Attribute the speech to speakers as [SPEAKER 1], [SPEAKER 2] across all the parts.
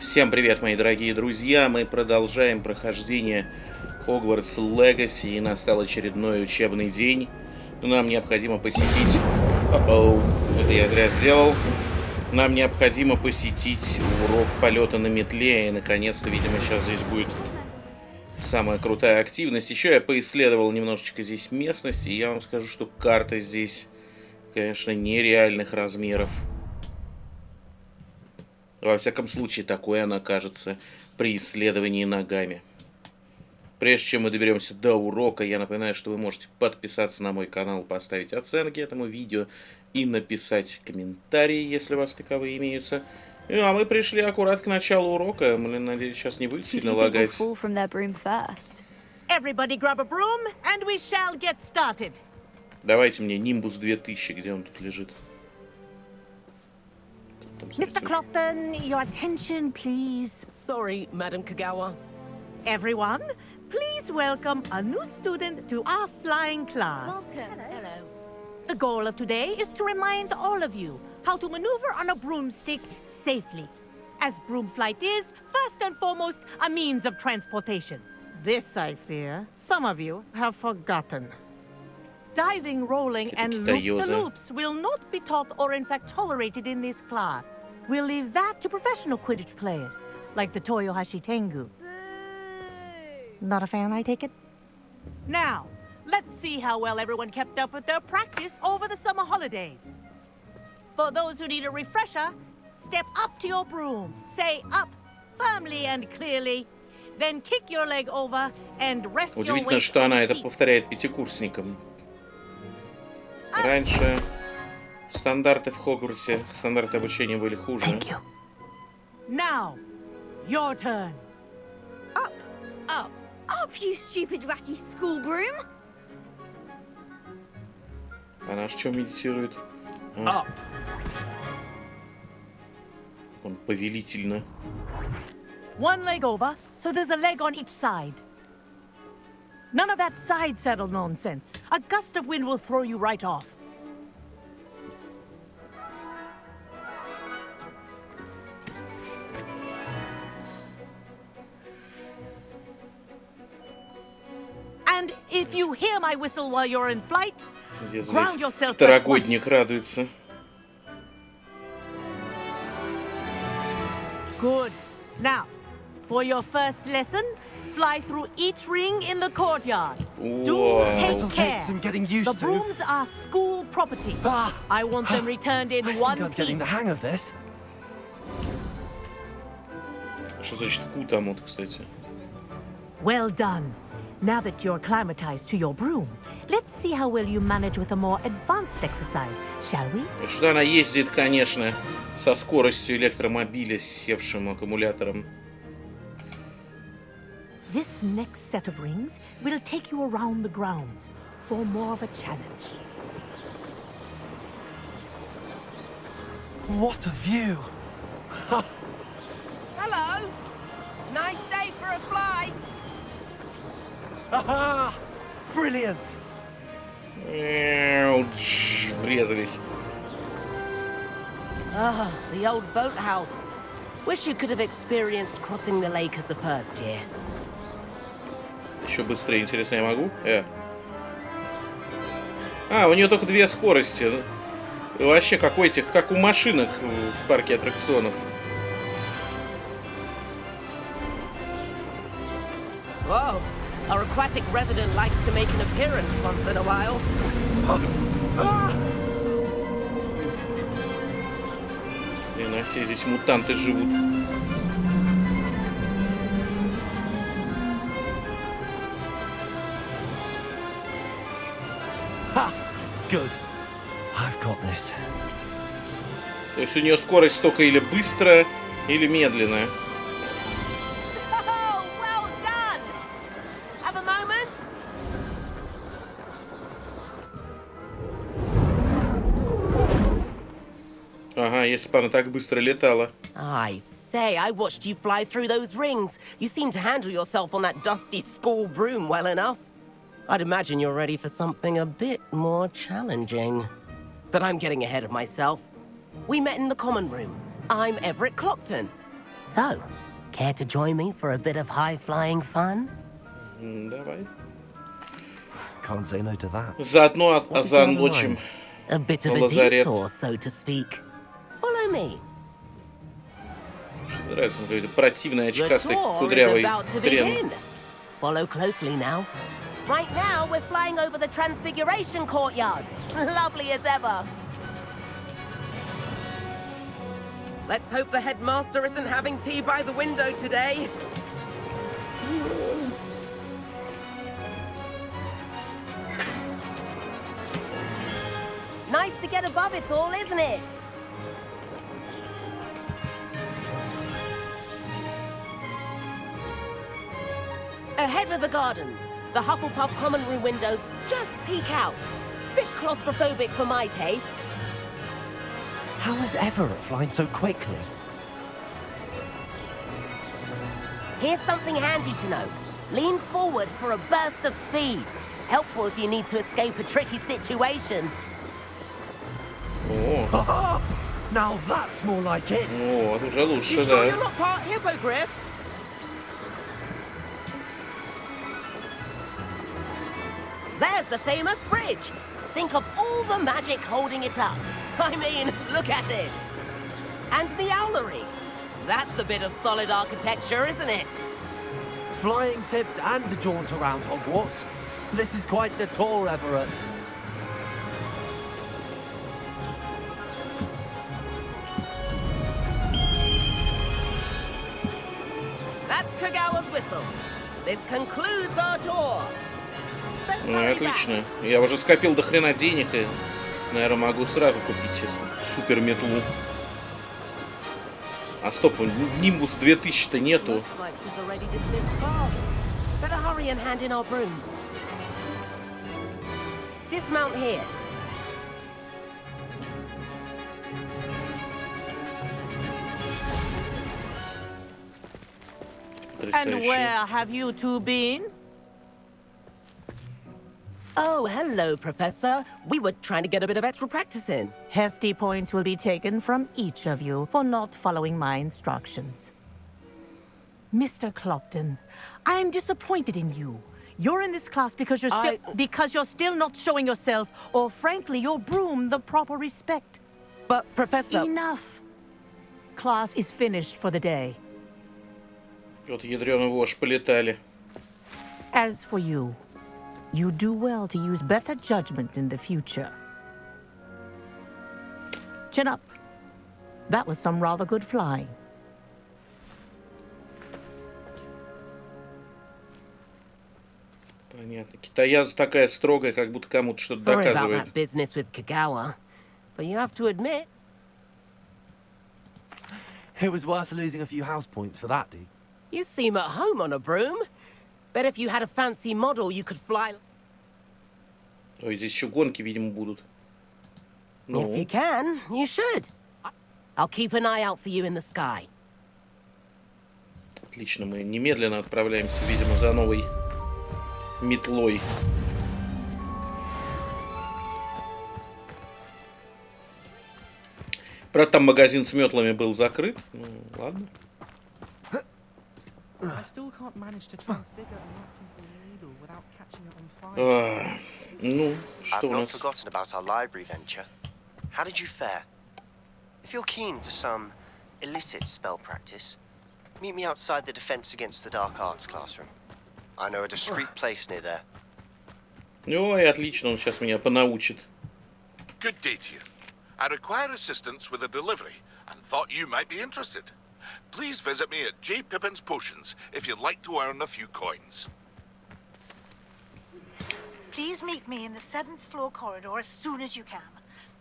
[SPEAKER 1] Всем привет, мои дорогие друзья! Мы продолжаем прохождение Hogwarts Legacy, и настал очередной учебный день. Нам необходимо посетить... это я зря сделал. Нам необходимо посетить урок полета на метле, и наконец-то, видимо, сейчас здесь будет самая крутая активность. Еще я поисследовал немножечко здесь местности, и я вам скажу, что карта здесь, конечно, нереальных размеров. Во всяком случае, такой она кажется при исследовании ногами. Прежде чем мы доберемся до урока, я напоминаю, что вы можете подписаться на мой канал, поставить оценки этому видео и написать комментарии, если у вас таковые имеются. А мы пришли аккурат к началу урока. Надеюсь, сейчас не будет сильно лагать. Давайте мне Нимбус 2000, где он тут лежит?
[SPEAKER 2] Mr. Clopton, your attention, please.
[SPEAKER 3] Sorry, Madam Kagawa.
[SPEAKER 2] Everyone, please welcome a new student to our flying class.
[SPEAKER 4] Welcome.
[SPEAKER 2] Hello. The goal of today is to remind all of you how to maneuver on a broomstick safely, as broom flight is, first and foremost, a means of transportation. This, I fear, some of you have forgotten. Diving, rolling, and loop-the-loops will not be taught or in fact tolerated in this class. We'll leave that to professional Quidditch players, like the Toyohashi Tengu. Not a fan, I take it? Now, let's see how well everyone kept up with their practice over the summer holidays. For those who need a refresher, step up to your broom, say up firmly and clearly, then kick your leg over and rest your weight.
[SPEAKER 1] Удивительно, что она это повторяет пятикурсникам. Раньше стандарты в Хогвартсе, стандарты обучения были хуже.
[SPEAKER 2] Now, your turn.
[SPEAKER 4] Up,
[SPEAKER 2] Up.
[SPEAKER 4] up, you stupid ratty school broom.
[SPEAKER 1] Она ж что медитирует?
[SPEAKER 3] Up.
[SPEAKER 1] Он повелительно.
[SPEAKER 2] One leg over, so there's a leg on each side. None of that side saddle nonsense. A gust of wind will throw you right off. And if you hear my whistle while you're in flight, ground yourself back once.
[SPEAKER 1] Второгодник радуется.
[SPEAKER 2] Good. Now, for your first lesson, fly through each ring in the courtyard. Do take care. The brooms are school property. I want them returned in one piece.
[SPEAKER 3] I'm getting the hang of this.
[SPEAKER 1] Что значит кутамут, кстати?
[SPEAKER 2] Well done. Now that you're acclimatized to your broom, let's see how well you manage with a more advanced exercise, shall we?
[SPEAKER 1] Что она ездит, конечно, со скоростью электромобиля с севшим аккумулятором.
[SPEAKER 2] This next set of rings will take you around the grounds for more of a challenge.
[SPEAKER 3] What a view!
[SPEAKER 5] Hello! Nice day for a flight!
[SPEAKER 3] Aha! Brilliant!
[SPEAKER 1] Врезались.
[SPEAKER 5] Ah, the old boathouse. Wish you could have experienced crossing the lake as a first year.
[SPEAKER 1] Еще быстрее, интересно, я могу? У нее только две скорости. Вообще, как у машинок в парке аттракционов.
[SPEAKER 5] Whoa! Our aquatic resident likes to make an appearance once in a while.
[SPEAKER 1] И на все здесь мутанты живут.
[SPEAKER 3] Ha! Good. I've got this.
[SPEAKER 1] То есть у нее скорость только или быстрая, или медленная.
[SPEAKER 5] Oh, well done! Have a moment?
[SPEAKER 1] Ага, если бы она так быстро летала.
[SPEAKER 5] I say, I watched you fly through those rings. You seem to handle yourself on that dusty school broom well enough. I'd imagine you're ready for something a bit more challenging. But I'm getting ahead of myself. We met in the common room. I'm Everett Clopton. So, care to join me for a bit of high-flying fun?
[SPEAKER 1] Давай.
[SPEAKER 3] Can't say no to that.
[SPEAKER 1] Заодно
[SPEAKER 3] What did you have in
[SPEAKER 1] озаботим.
[SPEAKER 3] mind?
[SPEAKER 5] A bit of a
[SPEAKER 1] Лазарет.
[SPEAKER 5] detour, so to speak. Follow me.
[SPEAKER 1] Мне нравится какой-то противный
[SPEAKER 5] The
[SPEAKER 1] очкастый
[SPEAKER 5] tour is
[SPEAKER 1] кудрявый
[SPEAKER 5] about to
[SPEAKER 1] хрен.
[SPEAKER 5] begin. Follow closely now. Right now, we're flying over the Transfiguration Courtyard. Lovely as ever. Let's hope the headmaster isn't having tea by the window today. Nice to get above it all, isn't it? Ahead of the gardens, the Hufflepuff common room windows just peek out. Bit claustrophobic for my taste.
[SPEAKER 3] How is Everett flying so quickly?
[SPEAKER 5] Here's something handy to know. Lean forward for a burst of speed. Helpful if you need to escape a tricky situation.
[SPEAKER 1] О,
[SPEAKER 3] Now that's more like it.
[SPEAKER 1] вот, уже лучше,
[SPEAKER 5] You sure you're
[SPEAKER 1] да.
[SPEAKER 5] not part hippogriff? There's the famous bridge. Think of all the magic holding it up. I mean, look at it. And Meowlery. That's a bit of solid architecture, isn't it?
[SPEAKER 3] Flying tips and a jaunt around Hogwarts. This is quite the tour, Everett.
[SPEAKER 5] That's Kagawa's whistle. This concludes our tour. Let's
[SPEAKER 1] Ну,
[SPEAKER 5] hurry back.
[SPEAKER 1] отлично. Я уже скопил до хрена денег и, наверное, могу сразу купить себе супер метлу. А стоп, Нимбус 2000-то нету.
[SPEAKER 5] Looks like she's already dismissed class. Better hurry and hand in our brooms. Dismount here.
[SPEAKER 2] And
[SPEAKER 1] Потрясающе.
[SPEAKER 2] where have you two been?
[SPEAKER 5] Oh, hello, Professor. We were trying to get a bit of extra practice in.
[SPEAKER 2] Hefty points will be taken from each of you for not following my instructions. Mr. Clopton, I'm disappointed in you. You're in this class because you're still not showing yourself, or frankly, your broom the proper respect.
[SPEAKER 5] But, Professor...
[SPEAKER 2] Enough. Class is finished for the day.
[SPEAKER 1] Вот ядрёный вошь, полетали.
[SPEAKER 2] As for you, you do well to use better judgment in the future. Chin up. That was some rather good flying.
[SPEAKER 1] Понятно. Китаяза такая строгая, как будто кому-то что-то
[SPEAKER 5] Sorry about
[SPEAKER 1] доказывает.
[SPEAKER 5] that business with Kagawa. But you have to admit,
[SPEAKER 3] It was worth losing a few house points for that, dude.
[SPEAKER 5] you seem at home on a broom. Bet if you had a fancy model, you could fly...
[SPEAKER 1] Ой, здесь еще гонки, видимо, будут.
[SPEAKER 5] If
[SPEAKER 1] Ну,
[SPEAKER 5] you can, you should. I'll keep an eye out for you in the sky.
[SPEAKER 1] отлично, мы немедленно отправляемся, видимо, за новой метлой. Правда, там магазин с метлами был закрыт. Ну, ладно.
[SPEAKER 6] I still can't manage to transfigure a knuckle needle without catching it on fire.
[SPEAKER 1] Ну,
[SPEAKER 7] I've
[SPEAKER 1] что у
[SPEAKER 7] not
[SPEAKER 1] нас?
[SPEAKER 7] forgotten about our library venture. How did you fare? If you're keen for some illicit spell practice, meet me outside the Defense Against the Dark Arts classroom. I know a discreet place near there.
[SPEAKER 1] Ой, отлично, он сейчас меня понаучит.
[SPEAKER 8] Good day to you. I require assistance with a delivery and thought you might be interested. Please visit me at J. Pippin's Potions if you'd like to earn a few coins.
[SPEAKER 9] Please meet me in the 7th floor corridor as soon as you can.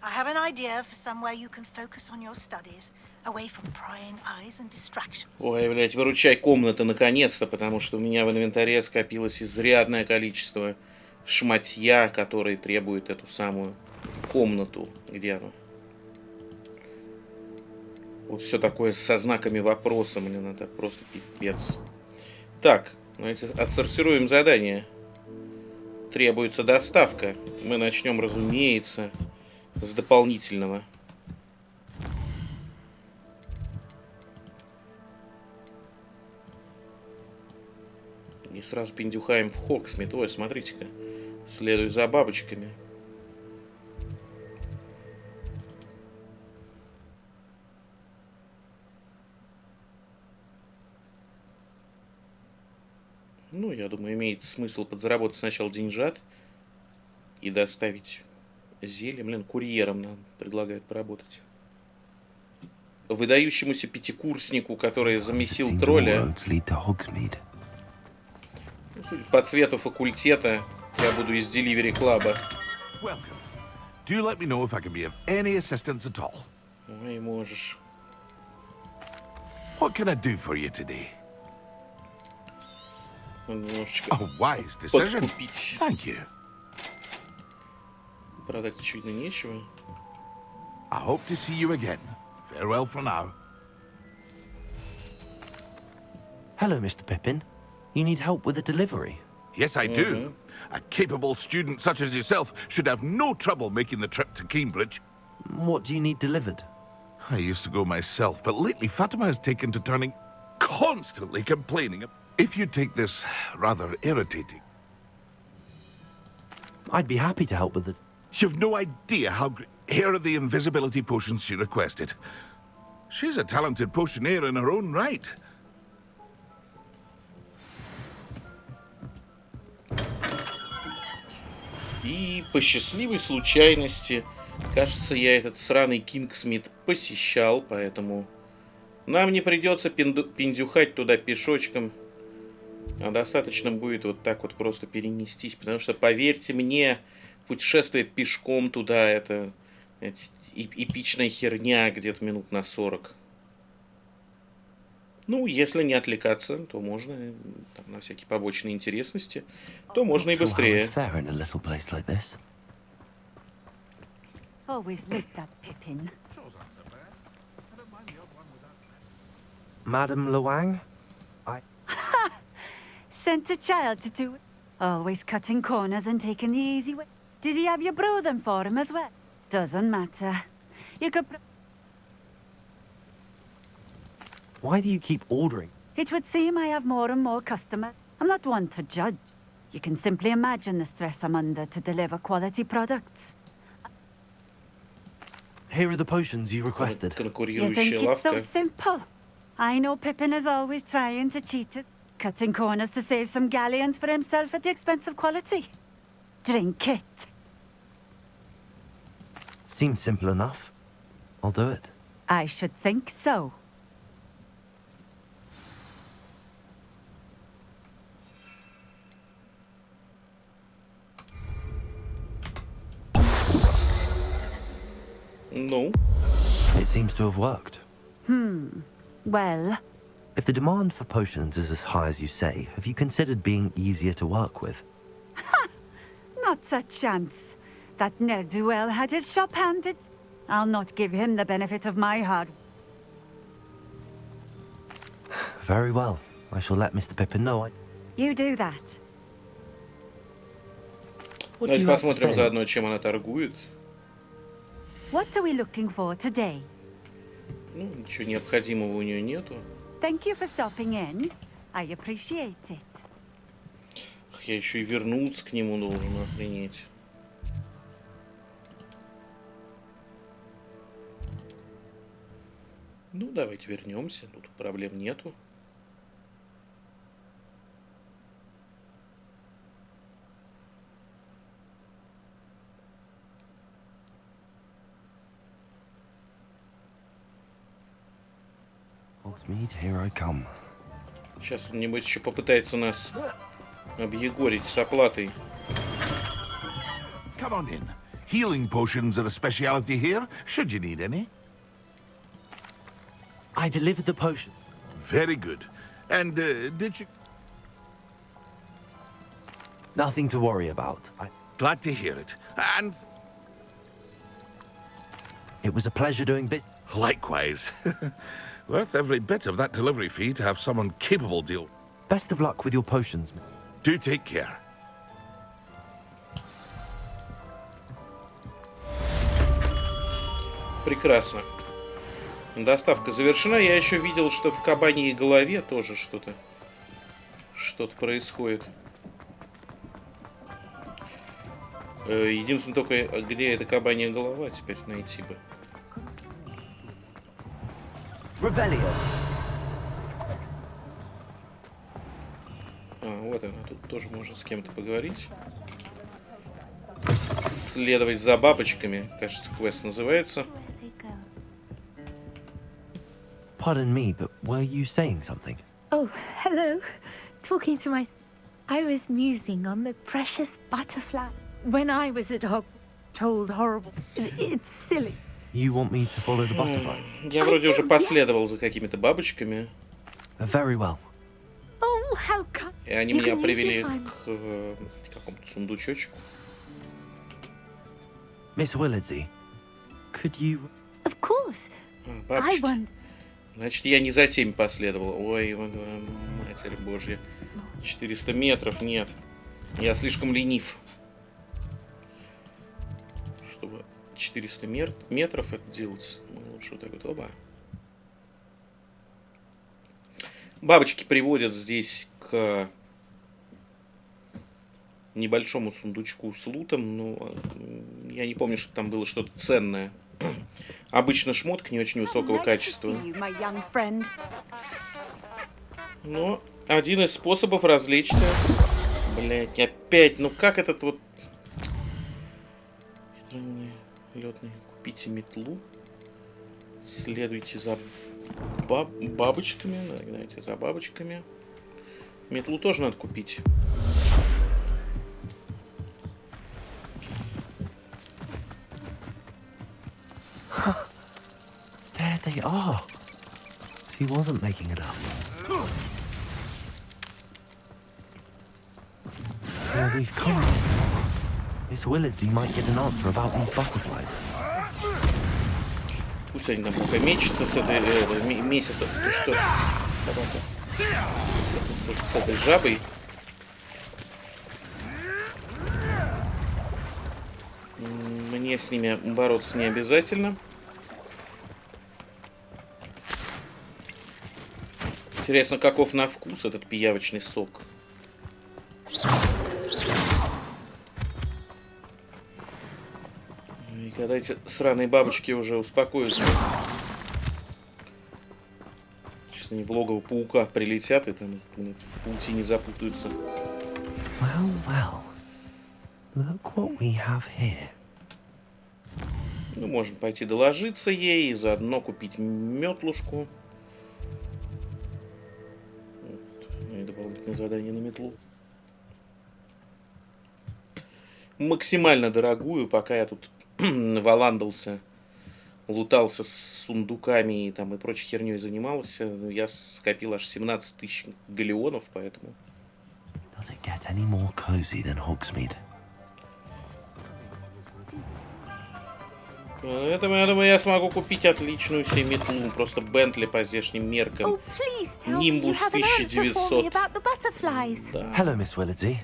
[SPEAKER 9] I have an idea for somewhere you can focus on your studies, away from prying eyes and distractions.
[SPEAKER 1] Ой, блядь, выручай комнаты наконец-то, потому что у меня в инвентаре скопилось изрядное количество шматья, которые требуют эту самую комнату. Где оно? Вот все такое со знаками вопроса, мне надо просто пипец. Так, давайте отсортируем задание. Требуется доставка. Мы начнем, разумеется, с дополнительного. И сразу пиндюхаем в Хогсмит. Ой, смотрите-ка. Следуй за бабочками. Ну, я думаю, имеет смысл подзаработать сначала деньжат и доставить зелье. Блин, курьером нам предлагают поработать. Выдающемуся пятикурснику, который замесил тролля. Ну, судя по цвету факультета, я буду из Delivery Club. Ой, можешь.
[SPEAKER 8] What can I do for you today?
[SPEAKER 1] Немножечко
[SPEAKER 8] wise decision.
[SPEAKER 1] подкупить.
[SPEAKER 8] Thank you.
[SPEAKER 1] Продать, очевидно, нечего.
[SPEAKER 8] I hope to see you again. Farewell for now.
[SPEAKER 3] Hello, Mr. Pippin. You need help with a delivery?
[SPEAKER 8] Yes, I do. A capable student such as yourself should have no trouble making the trip to Cambridge.
[SPEAKER 3] What do you need delivered?
[SPEAKER 8] I used to go myself, but lately Fatima has taken to turning constantly complaining. If you take this rather irritating...
[SPEAKER 3] I'd be happy to help with it.
[SPEAKER 8] You've no idea how... Here are the invisibility potions she requested. She's a talented potioneer in her own right.
[SPEAKER 1] И по счастливой случайности, кажется, я этот сраный Кингсмит посещал, поэтому нам не придется пиндюхать туда пешочком, а достаточно будет вот так вот просто перенестись, потому что, поверьте мне, путешествие пешком туда — это эпичная херня где-то минут на 40. Ну, если не отвлекаться, то можно там, на всякие побочные интересности, то можно и быстрее.
[SPEAKER 10] Always like that, Pippin.
[SPEAKER 3] Madam Luang?
[SPEAKER 10] Sent a child to do it. Always cutting corners and taking the easy way. Did he have you brew them for him as well? Doesn't matter. You could...
[SPEAKER 3] Why do you keep ordering?
[SPEAKER 10] It would seem I have more and more customers. I'm not one to judge. You can simply imagine the stress I'm under to deliver quality products.
[SPEAKER 3] Here are the potions you requested.
[SPEAKER 10] You think it's so simple? I know Pippin is always trying to cheat us, cutting corners to save some galleons for himself at the expense of quality. Drink it.
[SPEAKER 3] Seems simple enough. I'll do it.
[SPEAKER 10] I should think so.
[SPEAKER 1] No.
[SPEAKER 3] It seems to have worked.
[SPEAKER 10] Well...
[SPEAKER 3] If the demand for potions is as high as you say, have you considered being easier to work with?
[SPEAKER 10] Not a chance. That ne'er-do-well had his shop handed. I'll not give him the benefit of my hard...
[SPEAKER 3] Very well. I shall let Mr. Pippin know.
[SPEAKER 10] You do that.
[SPEAKER 1] Давайте посмотрим заодно, чем она торгует.
[SPEAKER 10] What are we looking for today?
[SPEAKER 1] Ну, ничего необходимого у нее нету.
[SPEAKER 10] Thank you for stopping in. I appreciate it.
[SPEAKER 1] Я еще и вернуться к нему должен, охренеть. Ну, давайте вернемся. Тут проблем нету. Сейчас он, небось, еще попытается нас объегорить с оплатой.
[SPEAKER 8] Come on in. Healing potions are a speciality here, should you need any.
[SPEAKER 3] I delivered the potion.
[SPEAKER 8] Very good. And did you...
[SPEAKER 3] Nothing to worry about.
[SPEAKER 8] Glad to hear it. And...
[SPEAKER 3] It was a pleasure doing business.
[SPEAKER 8] Likewise. Worth every bit of that delivery fee to have someone capable deal.
[SPEAKER 3] Best of luck with your potions.
[SPEAKER 8] Do take care.
[SPEAKER 1] Прекрасно. Доставка завершена. Я еще видел, что в кабаньей голове тоже что-то что-то происходит. Единственное только, где эта кабанья голова теперь найти бы. Вот она, тут тоже можно с кем-то поговорить. Следовать за бабочками, кажется, квест называется.
[SPEAKER 3] Pardon me, but were you saying something?
[SPEAKER 2] Oh, hello. Talking to my... I was musing on the precious butterfly. When I was at Hogwarts, told horrible... It's silly.
[SPEAKER 3] You want me to follow the butterfly?
[SPEAKER 1] Я вроде уже последовал за какими-то бабочками.
[SPEAKER 3] Very well.
[SPEAKER 2] Oh, how come?
[SPEAKER 1] И они меня привели к какому-то сундучочку.
[SPEAKER 3] Miss Willardsey, could you...
[SPEAKER 2] Of course. I want...
[SPEAKER 1] Значит, я не за теми последовал. Ой, Матерь Божья. 400 метров, нет. Я слишком ленив. Чтобы 400 метров это делать. Ну, лучше вот так вот, оба. Бабочки приводят здесь к небольшому сундучку с лутом. Ну, я не помню, что там было что-то ценное. Обычно шмотка не очень высокого качества. Но один из способов развлечься. Блять, опять, ну как этот вот... Летные. Купите метлу. Следуйте за бабочками. Нагнайте за бабочками. Метлу тоже надо купить.
[SPEAKER 3] There they are. She wasn't making it up. Now we've come this far. Miss Willardsey might get an answer about these butterflies.
[SPEAKER 1] Пусть они там пока мечутся с этой месяца. Ты что? С этой жабой. Мне с ними бороться не обязательно. Интересно, каков на вкус этот пиявочный сок. И когда эти сраные бабочки уже успокоятся, сейчас они в логово паука прилетят и там в паутине запутаются.
[SPEAKER 3] Well, well. Look what we have here.
[SPEAKER 1] Ну, можно пойти доложиться ей и заодно купить метлушку. Вот. И дополнительное задание на метлу. Максимально дорогую, пока я тут валандался, лутался с сундуками и там и прочей херней занимался. Я скопил аж 17 тысяч галеонов, поэтому...
[SPEAKER 3] Does it get any more cozy than Hogsmeade?
[SPEAKER 1] Поэтому я думаю, я смогу купить отличную себе метлу. Просто Бентли по здешним меркам. Нимбус 1900. Да.
[SPEAKER 3] Hello, Miss Willardsey.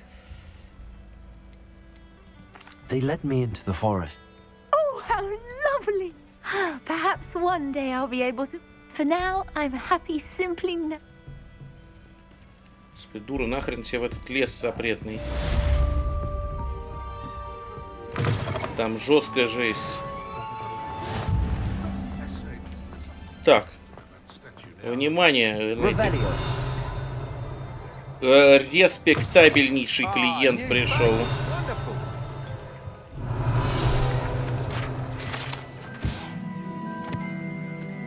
[SPEAKER 3] They led me into the forest.
[SPEAKER 2] Oh, how lovely! Perhaps one day I'll be able to. For now, I'm happy simply now.
[SPEAKER 1] Господи, дура, нахрен тебе в этот лес запретный. Там жесткая жесть. Так. Внимание. Респектабельнейший клиент пришел.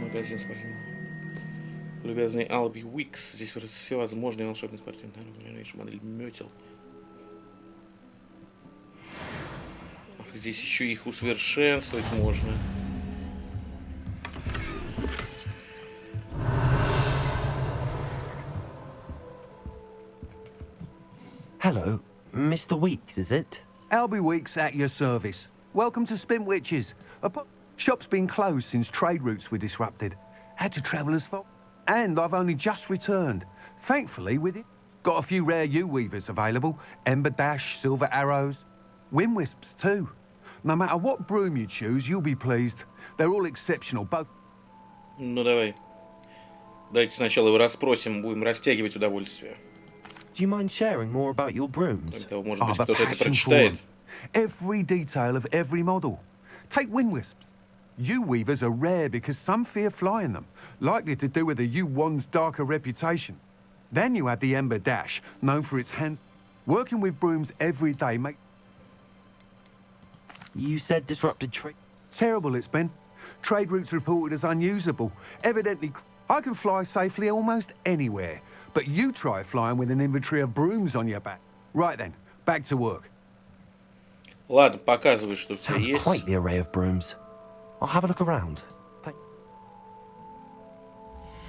[SPEAKER 1] Магазин спортивный. Любезный Алби Уикс. Здесь все возможные волшебные спортивные модель метел. Здесь еще их усовершенствовать можно.
[SPEAKER 3] Hello, Mr. Weeks, is it?
[SPEAKER 11] Albie Weeks at your service. Welcome to Spintwitches. Shop's been closed since trade routes were disrupted. Had to travel as far. And I've only just returned. Thankfully, with it. Got a few rare U-weavers available. Ember Dash, Silver Arrows. Wind Wisps, too. No matter what broom you choose, you'll be pleased. They're all exceptional, both...
[SPEAKER 1] Ну, давай. Давайте сначала его расспросим, будем растягивать удовольствие.
[SPEAKER 3] Do you mind sharing more about your brooms?
[SPEAKER 1] Тогда, может быть,
[SPEAKER 11] I've a
[SPEAKER 1] кто-то это
[SPEAKER 11] passion for
[SPEAKER 1] прочитает.
[SPEAKER 11] them. Every detail of every model. Take wind wisps. Yew weavers are rare because some fear flying them, likely to do with the yew wand's darker reputation. Then you have the ember dash, known for its hands. Working with brooms every day make
[SPEAKER 3] You said disrupted trade.
[SPEAKER 11] terrible it's been. Trade routes reported as unusable. Evidently, I can fly safely almost anywhere, but you try flying with an inventory of brooms on your back. Right then, back to work.
[SPEAKER 1] Ладно, показывай, что у тебя
[SPEAKER 3] Sounds
[SPEAKER 1] есть.
[SPEAKER 3] quite the array of brooms. I'll have a look around.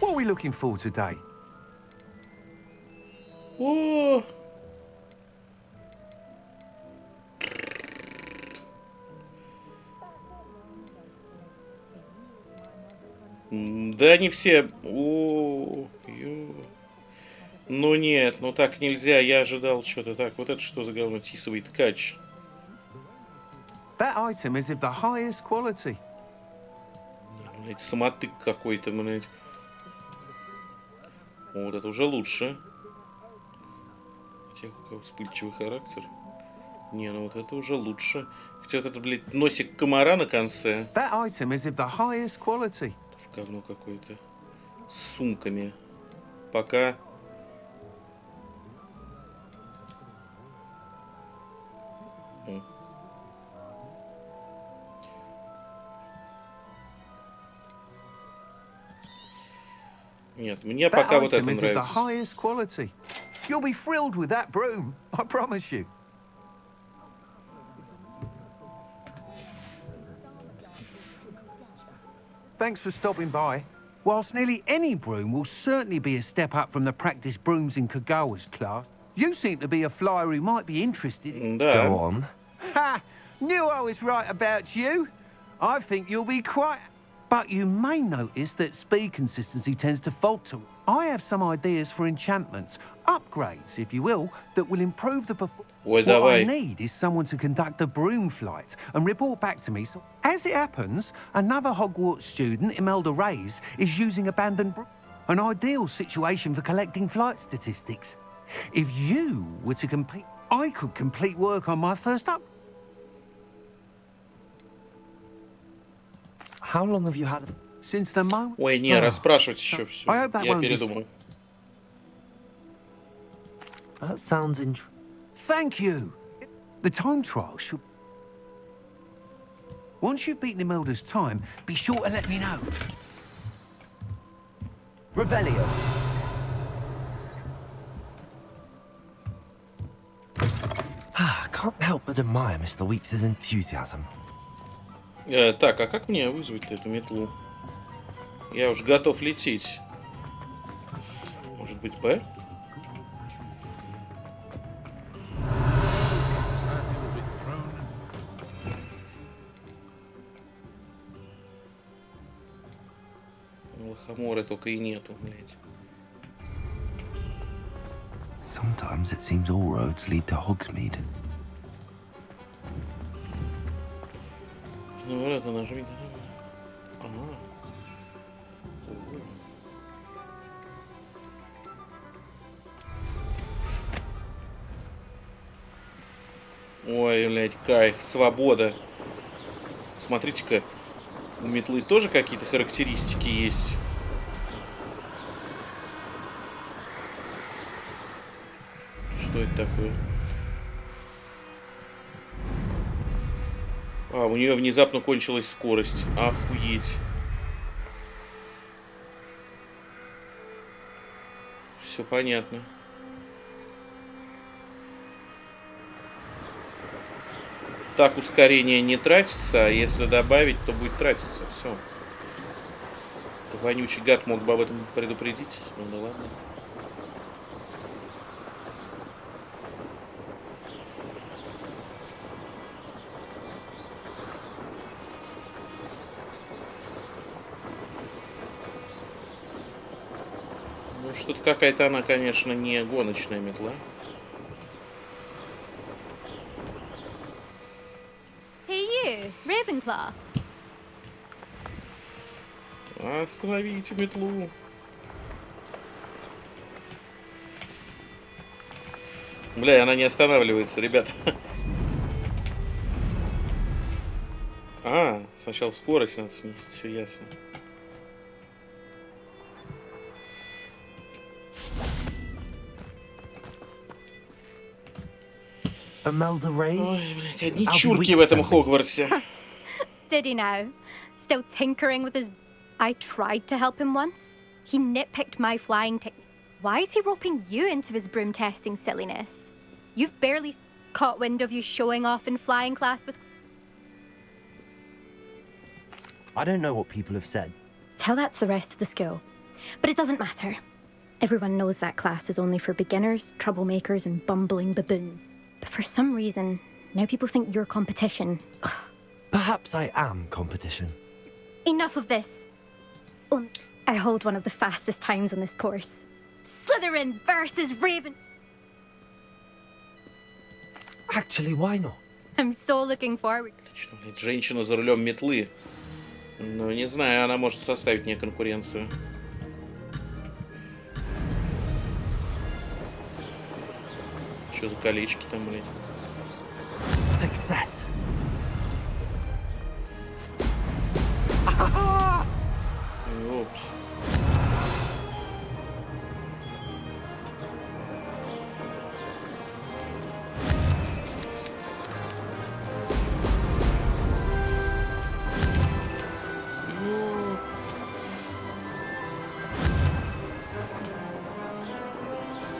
[SPEAKER 11] What are we looking for today?
[SPEAKER 1] О! Да они все... Ну нет, ну так нельзя, я ожидал что-то так. Вот это что за говно? Тисовый ткач.
[SPEAKER 11] That item is of the highest quality.
[SPEAKER 1] Блядь, самотык какой-то, блядь. Вот это уже лучше. Тех, у кого вспыльчивый характер. Не, ну вот это уже лучше. Хотя вот это, блядь, носик комара на конце.
[SPEAKER 11] That item is of the highest quality.
[SPEAKER 1] Тоже говно какое-то. С сумками. Пока. Нет, мне
[SPEAKER 11] That
[SPEAKER 1] пока вот это
[SPEAKER 11] item is of the
[SPEAKER 1] нравится.
[SPEAKER 11] highest quality. You'll be thrilled with that broom, I promise you. Thanks for stopping by. Whilst nearly any broom will certainly be a step up from the practice brooms in Kagawa's class, you seem to be a flyer who might be interested in...
[SPEAKER 1] Да.
[SPEAKER 3] Go on.
[SPEAKER 11] Ha! Knew I was right about you. I think you'll be quite... But you may notice that speed consistency tends to falter. I have some ideas for enchantments, upgrades, if you will, that will improve the performance.
[SPEAKER 1] Ой,
[SPEAKER 11] What
[SPEAKER 1] давай.
[SPEAKER 11] I need is someone to conduct a broom flight and report back to me. So, as it happens, another Hogwarts student, Imelda Reyes, is using abandoned broom. An ideal situation for collecting flight statistics. If you were to compete, I could complete work on my first up.
[SPEAKER 3] How long have you had...
[SPEAKER 11] Since the moment...
[SPEAKER 1] Ой, не, расспрашивать еще все.
[SPEAKER 11] I hope that
[SPEAKER 1] Я
[SPEAKER 11] won't be-
[SPEAKER 1] передумал.
[SPEAKER 3] That sounds interesting.
[SPEAKER 11] Thank you. The time trial should... Once you've beaten Imelda's time, be sure to let me know.
[SPEAKER 3] Revelio. I can't help but admire Mr. Weeks' enthusiasm.
[SPEAKER 1] Так, а как мне вызвать эту метлу? Я уж готов лететь. Может быть, Б? Лохомора только и нету, блядь.
[SPEAKER 3] Sometimes it seems all roads lead to Hogsmeade.
[SPEAKER 1] Ну вот это нажми. Ой, блядь, кайф, свобода. Смотрите-ка, у метлы тоже какие-то характеристики есть. Что это такое? А, у нее внезапно кончилась скорость. Охуеть. Все понятно. Так ускорение не тратится, а если добавить, то будет тратиться. Все. Вонючий гад мог бы об этом предупредить. Ну да ладно. Ну, что-то какая-то она, конечно, не гоночная метла.
[SPEAKER 4] Hey, you, Ravenclaw.
[SPEAKER 1] Остановите метлу. Бля, она не останавливается, ребята. А, сначала скорость надо снизить, все ясно. Ой, блядь, одни чурки в этом Хогвартсе.
[SPEAKER 4] Did he now? Still tinkering with his... I tried to help him once. He nitpicked my flying technique. Why is he roping you into his broom testing silliness? You've barely caught wind of you showing off in flying class with...
[SPEAKER 3] I don't know what people have said.
[SPEAKER 4] Tell that to the rest of the school. But it doesn't matter. Everyone knows that class is only for beginners, troublemakers, and bumbling baboons. But for some reason, now people think you're competition.
[SPEAKER 3] Perhaps I am competition.
[SPEAKER 4] Enough of this. I hold one of the fastest times on this course. Slytherin versus Raven.
[SPEAKER 3] Actually, why not?
[SPEAKER 4] I'm so looking forward.
[SPEAKER 1] Женщина за рулем метлы. Ну, не знаю, она может составить мне конкуренцию. Что за колечки там, блядь?
[SPEAKER 3] Success.
[SPEAKER 1] Ёпт.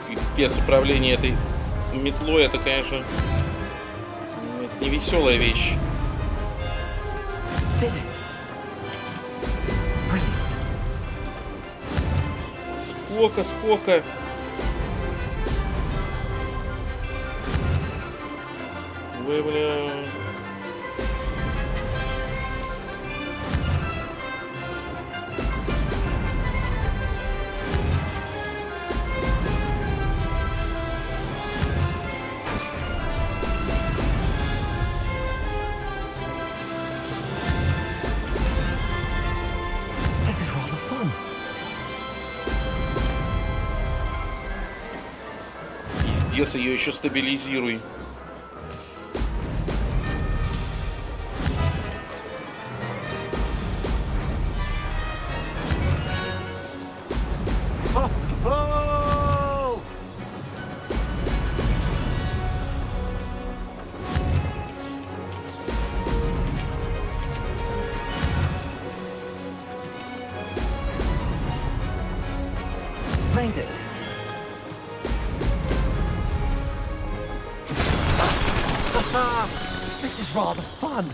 [SPEAKER 1] Пипец, управление этой метлой, это, конечно, это не веселая вещь. Сколько. Ой, бля. Пиздец, ее еще стабилизируй.
[SPEAKER 3] Made it. This is rather fun.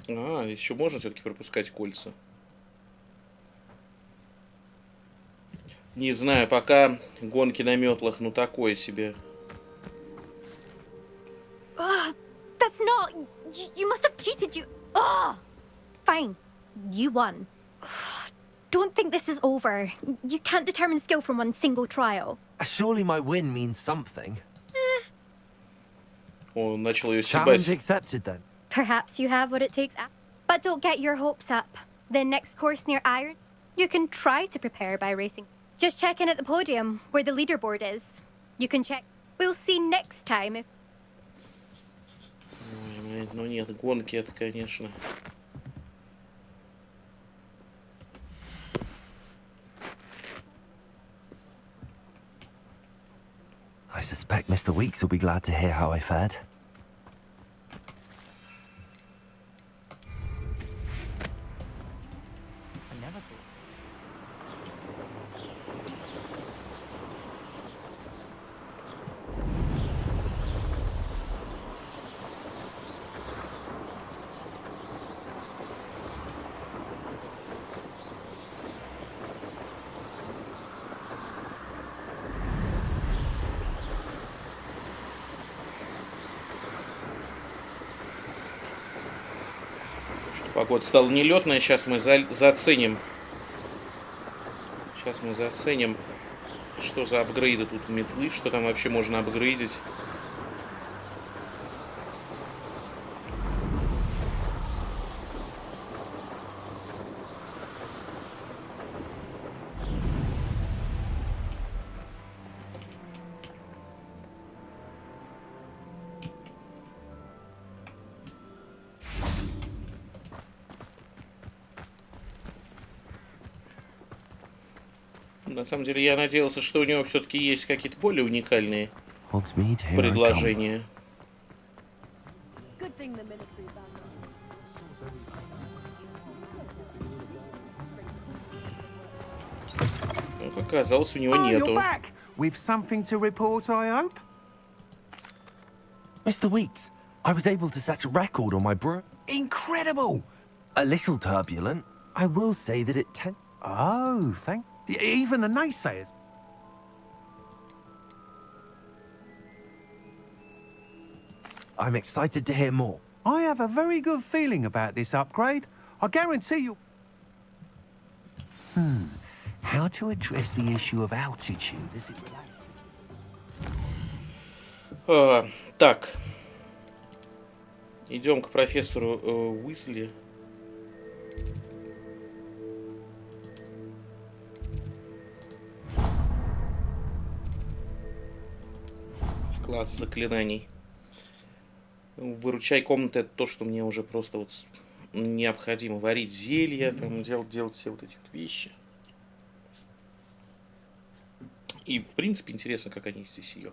[SPEAKER 1] А, здесь еще можно все-таки пропускать кольца. Не знаю, пока гонки на метлах, ну такое себе.
[SPEAKER 4] That's not... You must have cheated, you... Fine. You won. Don't think this is over. You can't determine skill from one single trial.
[SPEAKER 3] Surely my win means something.
[SPEAKER 1] Он начал ее
[SPEAKER 3] Challenge
[SPEAKER 1] стебать.
[SPEAKER 3] accepted then.
[SPEAKER 4] Perhaps you have what it takes. But don't get your hopes up. The next course near Iron, you can try to prepare by racing. Just check in at the podium, where the leaderboard is. You can check. We'll see next time if...
[SPEAKER 1] Ой, блядь, ну нет, гонки это, конечно.
[SPEAKER 3] I suspect Mr. Weeks will be glad to hear how I fared.
[SPEAKER 1] Погода стала нелетная, сейчас мы заценим. Сейчас мы заценим, что за апгрейды тут метлы, что там вообще можно апгрейдить. На самом деле, я надеялся, что у него все-таки есть какие-то более уникальные предложения. Ну, как оказалось, у него нету.
[SPEAKER 11] With something to report, I hope?
[SPEAKER 3] Mr. Weeks, I was able to set a record on my broom.
[SPEAKER 11] Incredible!
[SPEAKER 3] A little turbulent. I will say that it
[SPEAKER 11] Oh, thank... Even the naysayers.
[SPEAKER 3] I'm excited to hear more.
[SPEAKER 11] I have a very good feeling about this upgrade. I guarantee you... How to address the issue of altitude as it relates?
[SPEAKER 1] Так. Идем к профессору Уизли. Класс заклинаний. Выручай комнаты — это то, что мне уже просто вот необходимо. Варить зелья, там, делать все вот эти вещи. И, в принципе, интересно, как они здесь ее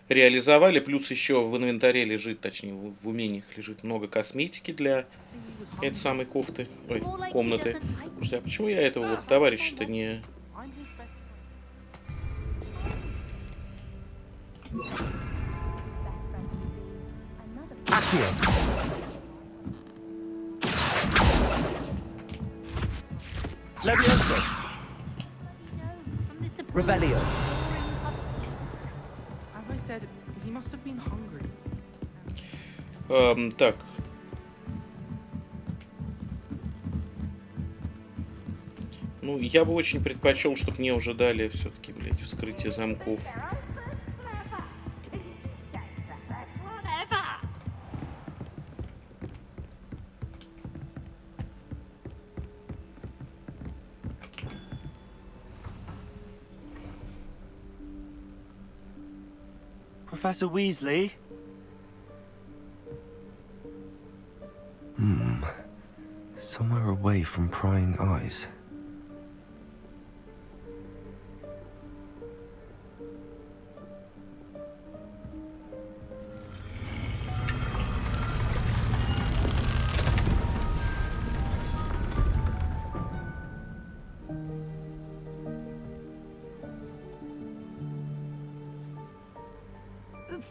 [SPEAKER 1] реализовали. Плюс еще в инвентаре лежит, точнее, в умениях лежит много косметики для этой самой комнаты. Слушайте, а почему я этого вот товарища-то не...
[SPEAKER 3] Levioso. Revelio.
[SPEAKER 6] As I said, he must have been hungry.
[SPEAKER 1] Так. Ну, я бы очень предпочел, чтобы мне уже дали все-таки, блядь, вскрытие замков.
[SPEAKER 3] Professor Weasley? Somewhere away from prying eyes.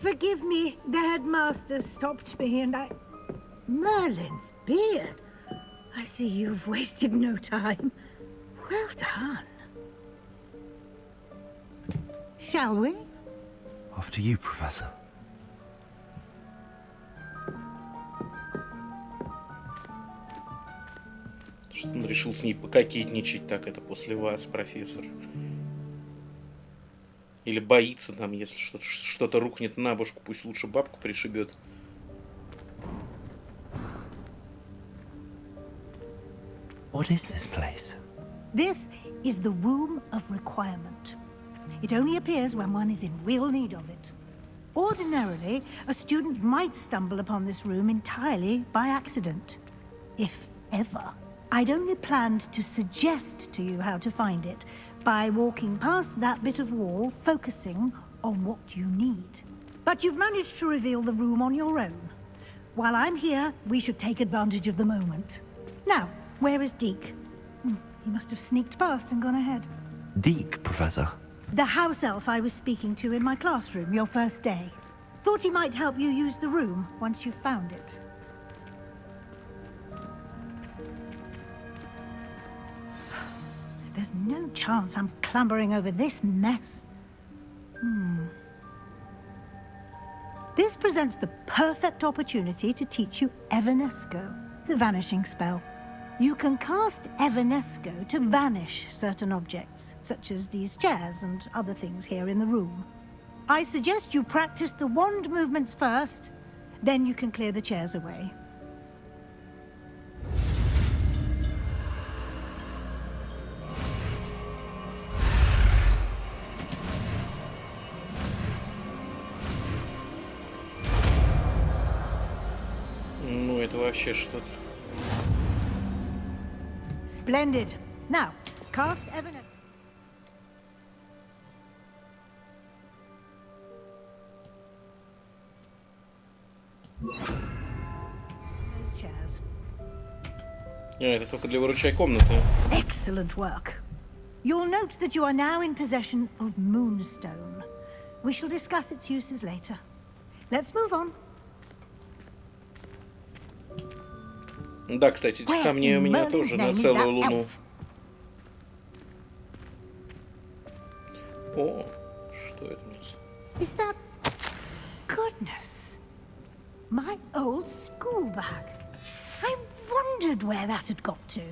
[SPEAKER 9] Forgive me, the headmaster stopped me and I... Merlin's beard. I see you've wasted no time. Well done. Shall we?
[SPEAKER 3] After you, Professor.
[SPEAKER 1] Что он решил с ней пококетничать, так это после вас, профессор? Или боится там, если что-то рухнет на башку, пусть лучше бабку пришибет.
[SPEAKER 3] What is this place?
[SPEAKER 9] This is the Room of Requirement. It only appears when one is in real need of it. Ordinarily, a student might stumble upon this room entirely by accident, if ever. I'd only planned to suggest to you how to find it by walking past that bit of wall, focusing on what you need. But you've managed to reveal the room on your own. While I'm here, we should take advantage of the moment. Now, where is Deke? He must have sneaked past and gone ahead.
[SPEAKER 3] Deke, Professor.
[SPEAKER 9] The house elf I was speaking to in my classroom your first day. Thought he might help you use the room once you've found it. There's no chance I'm clambering over this mess. This presents the perfect opportunity to teach you Evanesco, the vanishing spell. You can cast Evanesco to vanish certain objects, such as these chairs and other things here in the room. I suggest you practice the wand movements first, then you can clear the chairs away.
[SPEAKER 1] Ну, это вообще что-то.
[SPEAKER 9] Splendid. Now, cast Evanesco.
[SPEAKER 1] Это только для выручай комнаты.
[SPEAKER 9] Excellent work. You'll note that you are now in possession of Moonstone. We shall discuss its uses later. Let's move on.
[SPEAKER 1] Да, кстати, эти камни у меня тоже на целую луну. О, что это у нас?
[SPEAKER 9] Is that... Goodness. My old school bag. I wondered where that had got to.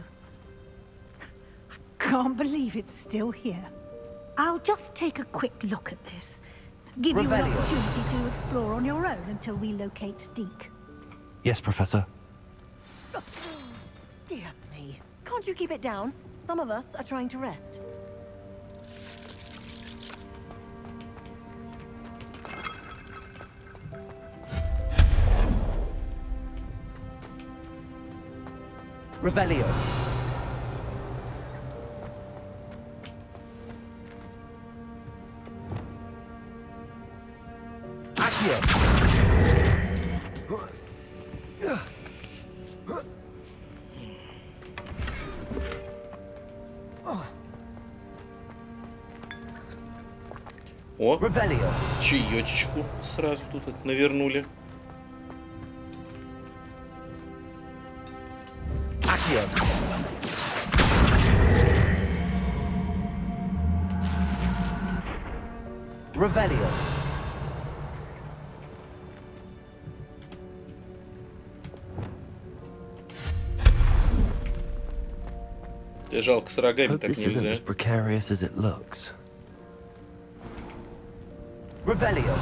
[SPEAKER 9] I can't believe it's still here. I'll just take a quick look at this. Give you an opportunity to explore on your own until we locate Deke.
[SPEAKER 3] Yes, Professor.
[SPEAKER 12] Dear me. Can't you keep it down? Some of us are trying to rest.
[SPEAKER 3] Revelio. Accio.
[SPEAKER 1] О,
[SPEAKER 3] Revelio.
[SPEAKER 1] чаечечку сразу тут это навернули.
[SPEAKER 3] Revelio.
[SPEAKER 1] Да жалко, с рогами так
[SPEAKER 3] This isn't
[SPEAKER 1] нельзя.
[SPEAKER 3] as precarious as it looks. Revelio.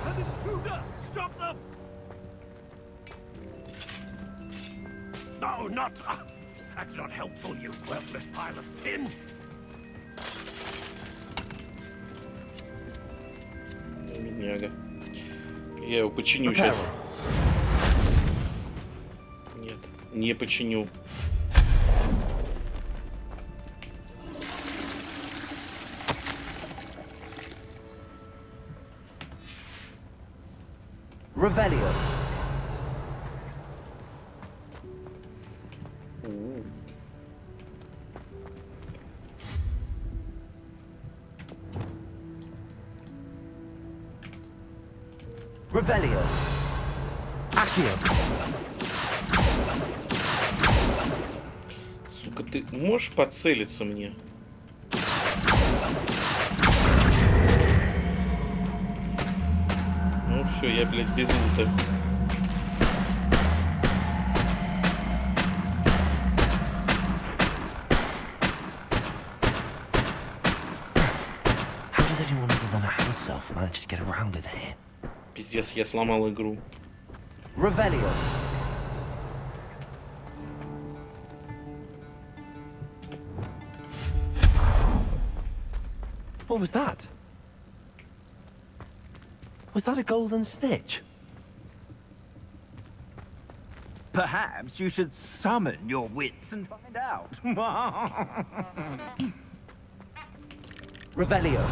[SPEAKER 13] An intruder! Stop them! No, not... that's not helpful, you worthless pile of tin!
[SPEAKER 1] Бедняга. Я его починю сейчас. Нет, не починю.
[SPEAKER 3] Revelio. Revelio. Accio.
[SPEAKER 1] Сука, ты можешь поцелиться мне? Ну все, я, блядь, без лута.
[SPEAKER 3] How does anyone other than a house elf manage to get around in here?
[SPEAKER 1] Пиздец, я сломал игру.
[SPEAKER 3] Revelio. What was that? Was that a golden snitch?
[SPEAKER 13] Perhaps you should summon your wits and find out.
[SPEAKER 3] Revelio.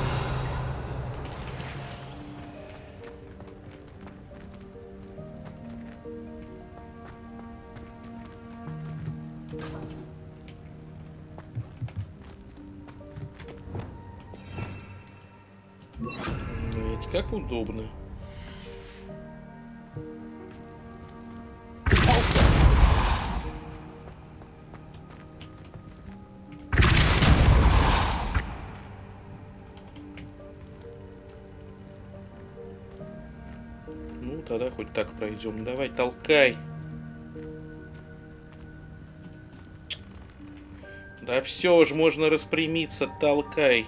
[SPEAKER 1] Блядь, как удобно. Ну, тогда хоть так пройдем. Давай, толкай. Да все ж, можно распрямиться, толкай.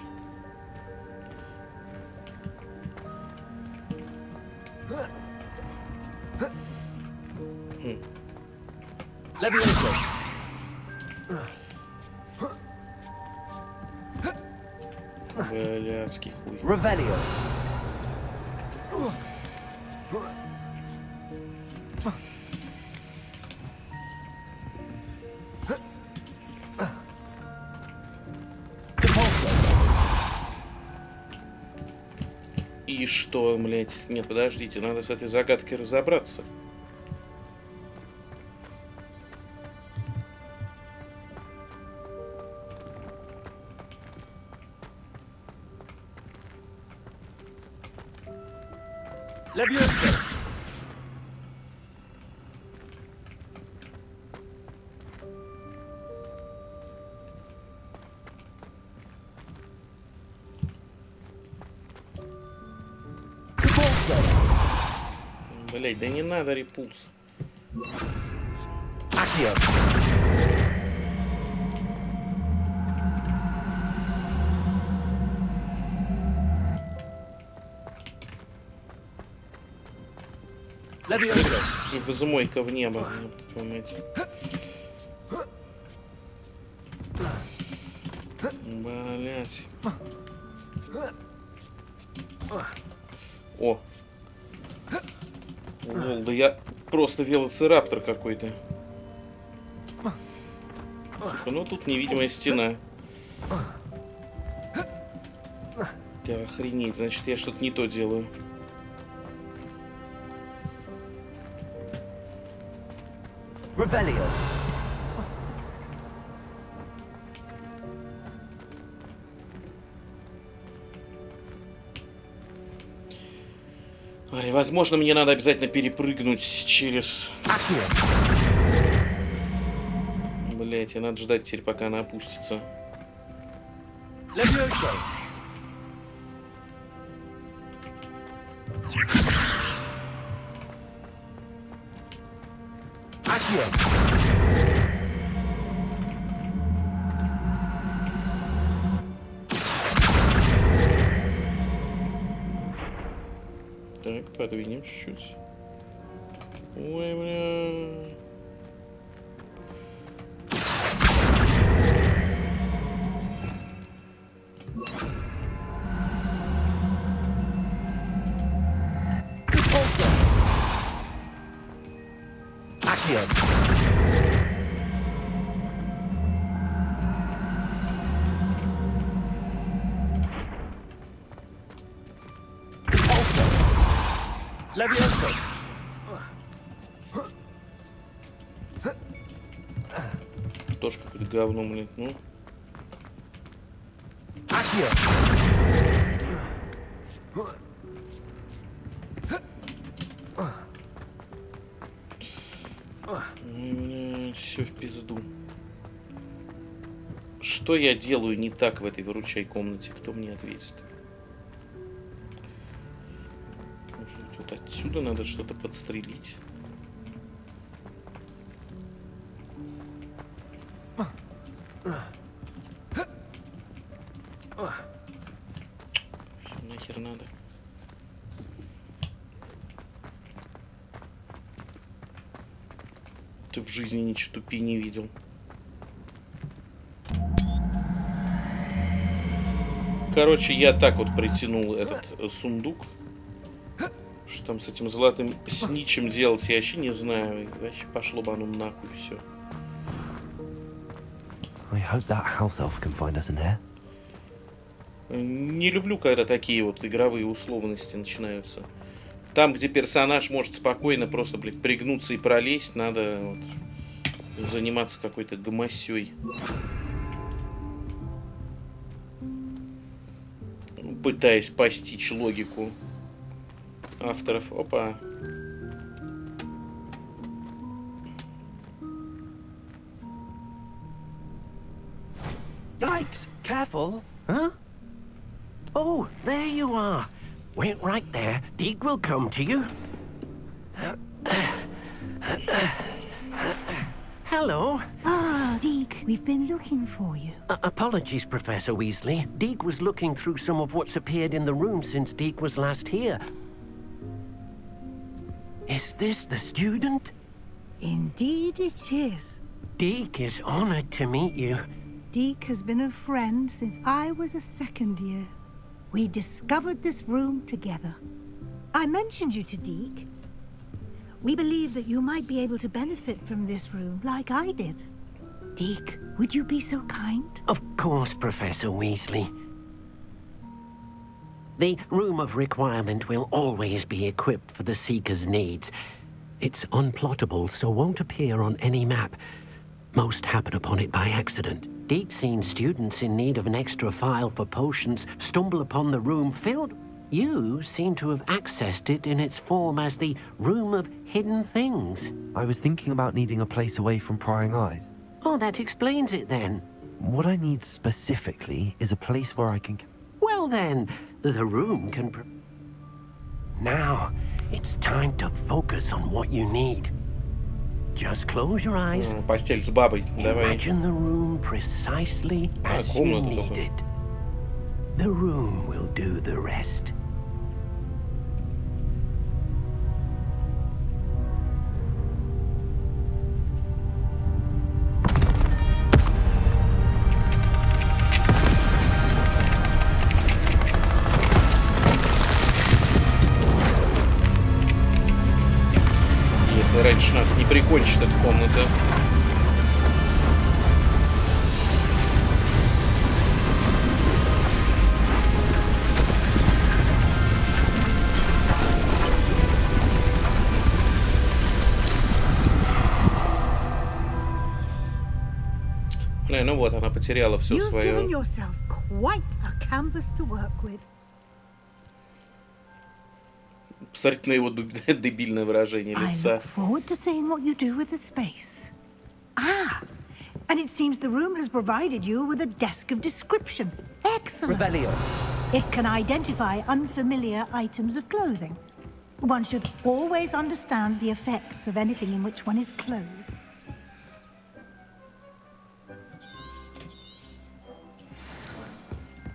[SPEAKER 3] Levioso.
[SPEAKER 1] Блядский хуй.
[SPEAKER 3] Revelio.
[SPEAKER 1] И что, блядь? Нет, подождите, надо с этой загадкой разобраться.
[SPEAKER 3] Leviosa!
[SPEAKER 1] Блять, да не надо репулс.
[SPEAKER 3] Accio! Leviosa!
[SPEAKER 1] Взмойка в небо. Блять. О! Лол, да я просто велоцираптор какой-то. Ну тут невидимая стена. Да охренеть, значит я что-то не то делаю.
[SPEAKER 3] Revelio!
[SPEAKER 1] Ай, возможно, мне надо обязательно перепрыгнуть через... Блять, и надо ждать теперь, пока она опустится.
[SPEAKER 3] Leviosa! Accio!
[SPEAKER 1] Так, подвинем чуть-чуть. Ой, бля.
[SPEAKER 3] Accio! Leviosa!
[SPEAKER 1] Тоже какое-то говно, блядь, ну.
[SPEAKER 3] Accio!
[SPEAKER 1] Все в пизду. Что я делаю не так в этой выручай комнате? Кто мне ответит? Может быть, вот отсюда надо что-то подстрелить? Нахер надо. Ты в жизни ничего тупее не видел. Короче, я так вот притянул этот сундук. Что там с этим золотым сничем делать, я вообще не знаю. Вообще пошло бы оно нахуй все.
[SPEAKER 3] I hope that house elf can find us in here.
[SPEAKER 1] Не люблю, когда такие вот игровые условности начинаются. Там, где персонаж может спокойно просто, блядь, пригнуться и пролезть, надо вот заниматься какой-то гомосей. Пытаясь постичь логику авторов. Опа.
[SPEAKER 14] Yikes! Careful. Huh? Oh, there you are. Wait right there. Deke will come to you. Hello.
[SPEAKER 9] Ah, Deke, we've been looking for you.
[SPEAKER 14] Apologies, Professor Weasley. Deke was looking through some of what's appeared in the room since Deke was last here. Is this the student?
[SPEAKER 9] Indeed it is.
[SPEAKER 14] Deke is honored to meet you.
[SPEAKER 9] Deke has been a friend since I was a second year. We discovered this room together. I mentioned you to Deke. We believe that you might be able to benefit from this room like I did. Deke, would you be so kind?
[SPEAKER 14] Of course, Professor Weasley. The Room of Requirement will always be equipped for the Seeker's needs. It's unplottable, so won't appear on any map. Most happen upon it by accident. Deep-seen students in need of an extra file for potions stumble upon the room filled... You seem to have accessed it in its form as the Room of Hidden Things.
[SPEAKER 3] I was thinking about needing a place away from prying eyes.
[SPEAKER 14] Oh, that explains it then.
[SPEAKER 3] What I need specifically is a place where I can...
[SPEAKER 14] Well then, the room can... Now, it's time to focus on what you need. Just close your eyes.
[SPEAKER 1] Постель с бабой. Давай.
[SPEAKER 14] Imagine the room precisely as you need it. The room will do the rest.
[SPEAKER 1] Если раньше нас не прикончит эта комната. Ну вот, она потеряла все
[SPEAKER 9] You've
[SPEAKER 1] свое.
[SPEAKER 9] given yourself quite a canvas to work with.
[SPEAKER 1] Посмотрите на его дебильное выражение
[SPEAKER 9] I
[SPEAKER 1] лица.
[SPEAKER 9] look forward to seeing what you do with the space. Ah, and it seems the room has provided you with a desk of description. Excellent.
[SPEAKER 3] Revelio.
[SPEAKER 9] It can identify unfamiliar items of clothing. One should always understand the effects of anything in which one is clothed.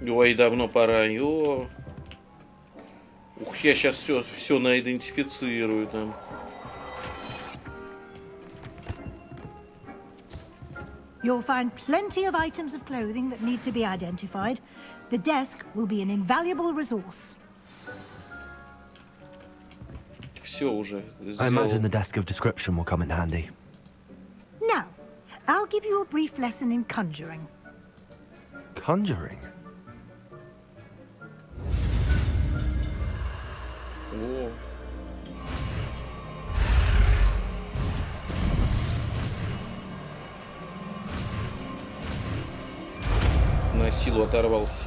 [SPEAKER 1] Ой, давно пора. Ух, я сейчас все наидентифицирую там.
[SPEAKER 9] You'll find plenty of items of clothing that need to be identified. The desk will be an invaluable resource.
[SPEAKER 1] Все уже
[SPEAKER 3] I imagine
[SPEAKER 1] сделал.
[SPEAKER 3] the desk of description will come in handy.
[SPEAKER 9] Now, I'll give you a brief lesson in conjuring.
[SPEAKER 3] Conjuring?
[SPEAKER 1] О. На силу оторвался.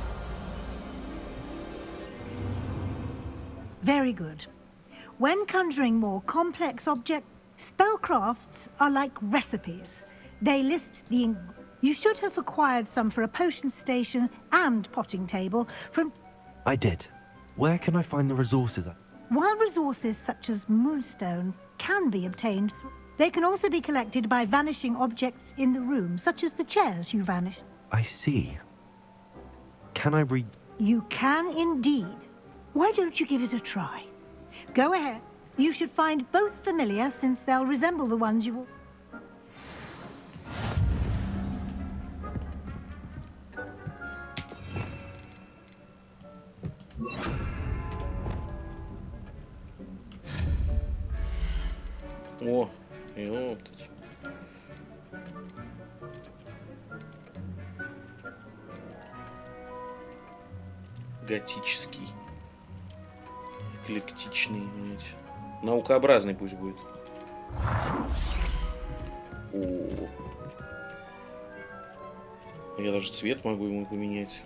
[SPEAKER 9] Very good. When conjuring more complex objects, spellcrafts are like recipes. They list the... You should have acquired some for a potion station and potting table from...
[SPEAKER 3] I did. Where can I find the resources?
[SPEAKER 9] While resources such as moonstone can be obtained, they can also be collected by vanishing objects in the room, such as the chairs you vanished.
[SPEAKER 3] I see. Can I read?
[SPEAKER 9] You can indeed. Why don't you give it a try? Go ahead. You should find both familiar, since they'll resemble the ones you've...
[SPEAKER 1] О, ёптать. Готический. Эклектичный, понимаете. Наукообразный пусть будет. О. Я даже цвет могу ему поменять.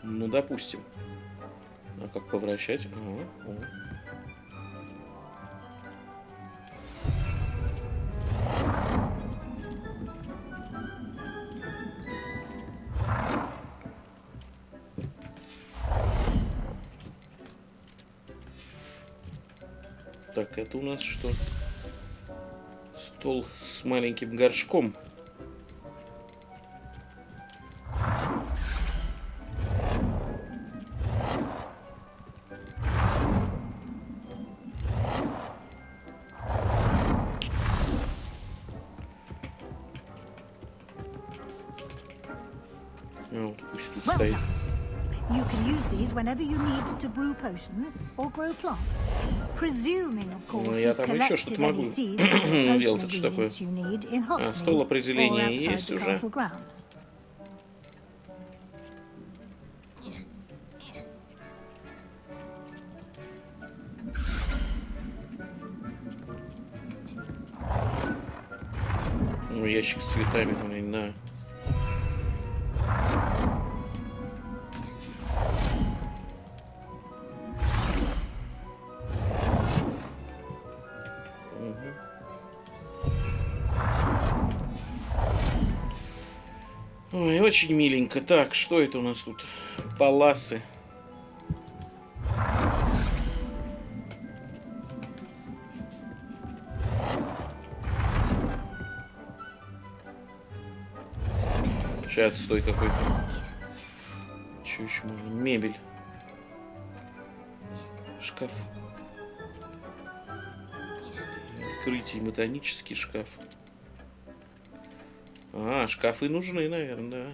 [SPEAKER 1] Ну, допустим. А как повращать? Ага, о. Так, это у нас что? Стол с маленьким горшком.
[SPEAKER 9] Well done. You can use these whenever you need to brew potions or grow plants. Presuming, of course,
[SPEAKER 1] Ну, я
[SPEAKER 9] you've
[SPEAKER 1] там еще
[SPEAKER 9] collected
[SPEAKER 1] что-то
[SPEAKER 9] any
[SPEAKER 1] могу
[SPEAKER 9] seeds or potion
[SPEAKER 1] делать. Это что такое?
[SPEAKER 9] ingredients you need in
[SPEAKER 1] А, стол
[SPEAKER 9] Hogsmeade or
[SPEAKER 1] определения
[SPEAKER 9] outside
[SPEAKER 1] есть
[SPEAKER 9] the
[SPEAKER 1] уже.
[SPEAKER 9] castle grounds.
[SPEAKER 1] ящик с цветами, блин, на. Ой, очень миленько. Так, что это у нас тут? Паласы. Сейчас, стой какой-то. Что еще можно? Мебель. Шкаф. Открытие. Ботанический шкаф. А, шкафы нужны, наверное, да.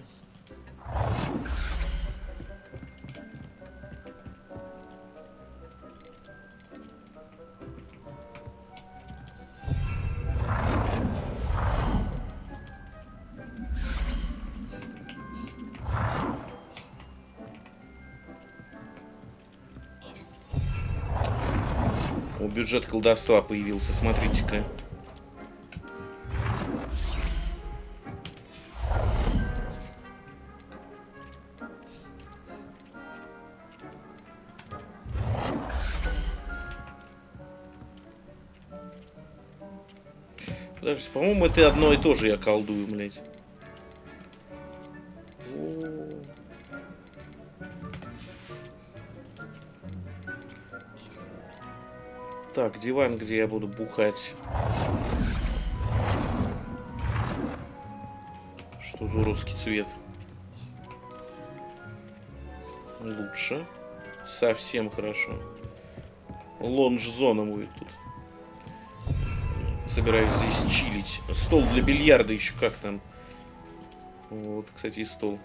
[SPEAKER 1] О, бюджет колдовства появился, смотрите-ка. Подожди, по-моему, это одно и то же я колдую, блядь. Так, диван, где я буду бухать. Что за уродский цвет? Лучше. Совсем хорошо. Лонж-зона будет тут. Собираюсь здесь чилить. Стол для бильярда еще как там. Вот, кстати, и стол.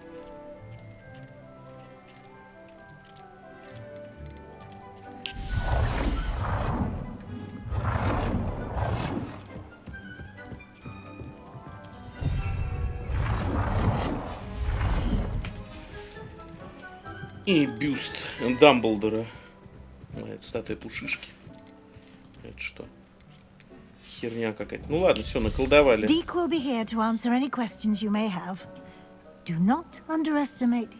[SPEAKER 1] И бюст Дамблдора. Это статуя Пушишки. Это что? Херня какая-то. Ну ладно, все, наколдовали.
[SPEAKER 9] Deke will be here to answer any questions you may have. Do not underestimate.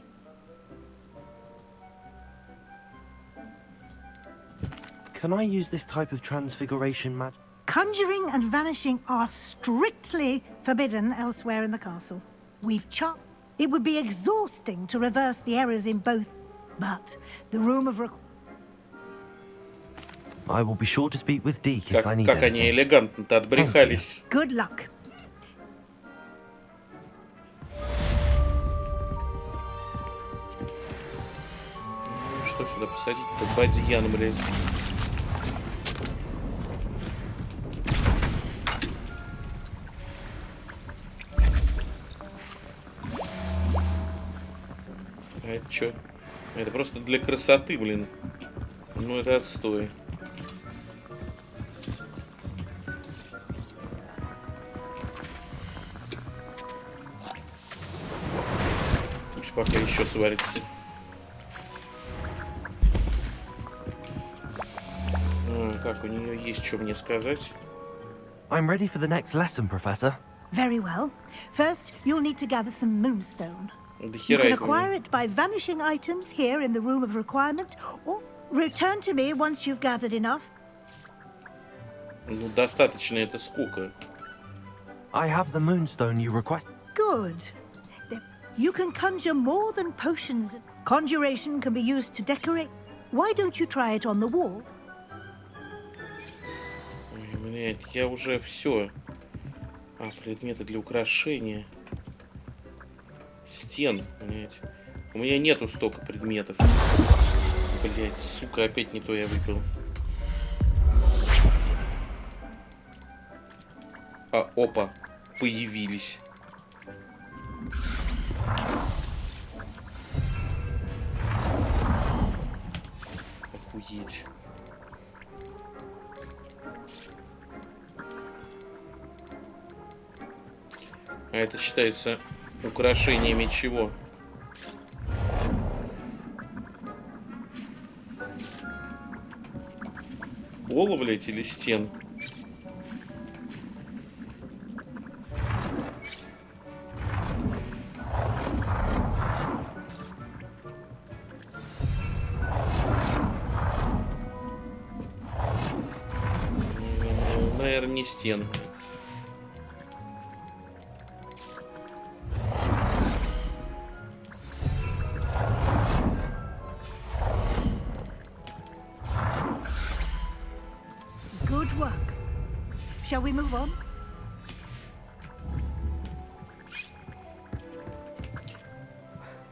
[SPEAKER 3] Can I use this type of transfiguration magic?
[SPEAKER 9] Conjuring and vanishing are strictly forbidden elsewhere in the castle. We've chopped. It would be exhausting to reverse the errors in both, but the room of
[SPEAKER 3] I will be sure to speak with Deke if I need
[SPEAKER 1] Как они элегантно-то отбрехались.
[SPEAKER 9] Good luck.
[SPEAKER 1] Ну, что сюда посадить-то? Бадьян, блядь. А это что? Это просто для красоты, блин. Ну это отстой. Пусть пока еще сварится. Как у нее есть что мне сказать?
[SPEAKER 3] I'm ready for the next lesson, Professor.
[SPEAKER 9] Very well. First, you'll need to gather some moonstone. You can acquire it by vanishing items here in the room of requirement, or return to me once you've gathered enough.
[SPEAKER 1] Ну, достаточно это сколько?
[SPEAKER 3] I have the moonstone you request.
[SPEAKER 9] Good. You can conjure more than potions. Conjuration can be used to decorate. Why don't you try it on the wall?
[SPEAKER 1] Блять, я уже все. А, предметы для украшения. Стен, блять. У меня нету столько предметов. Блять, сука, опять не то я выпил. А, опа, появились. Охуеть. А это считается украшениями чего? Пола, блядь, или стен? не стен.
[SPEAKER 9] Good work. Shall we move on?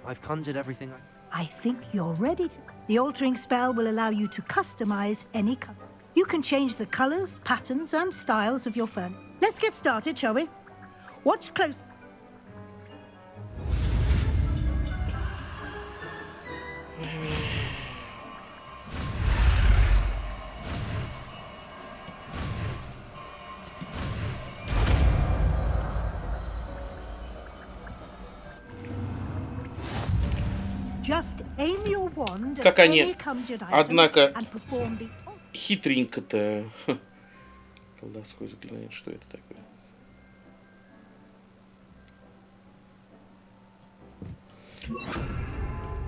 [SPEAKER 3] I've conjured everything
[SPEAKER 9] I think you're ready. The altering spell will allow you to customize any color. You can change the colors, patterns, and styles of your furniture. Let's get started, shall we? Watch close. Just aim your wand
[SPEAKER 1] Как
[SPEAKER 9] at
[SPEAKER 1] они,
[SPEAKER 9] any conjured item
[SPEAKER 1] однако,
[SPEAKER 9] and perform the...
[SPEAKER 1] хитренько-то. Колдовское заклинание, что это такое?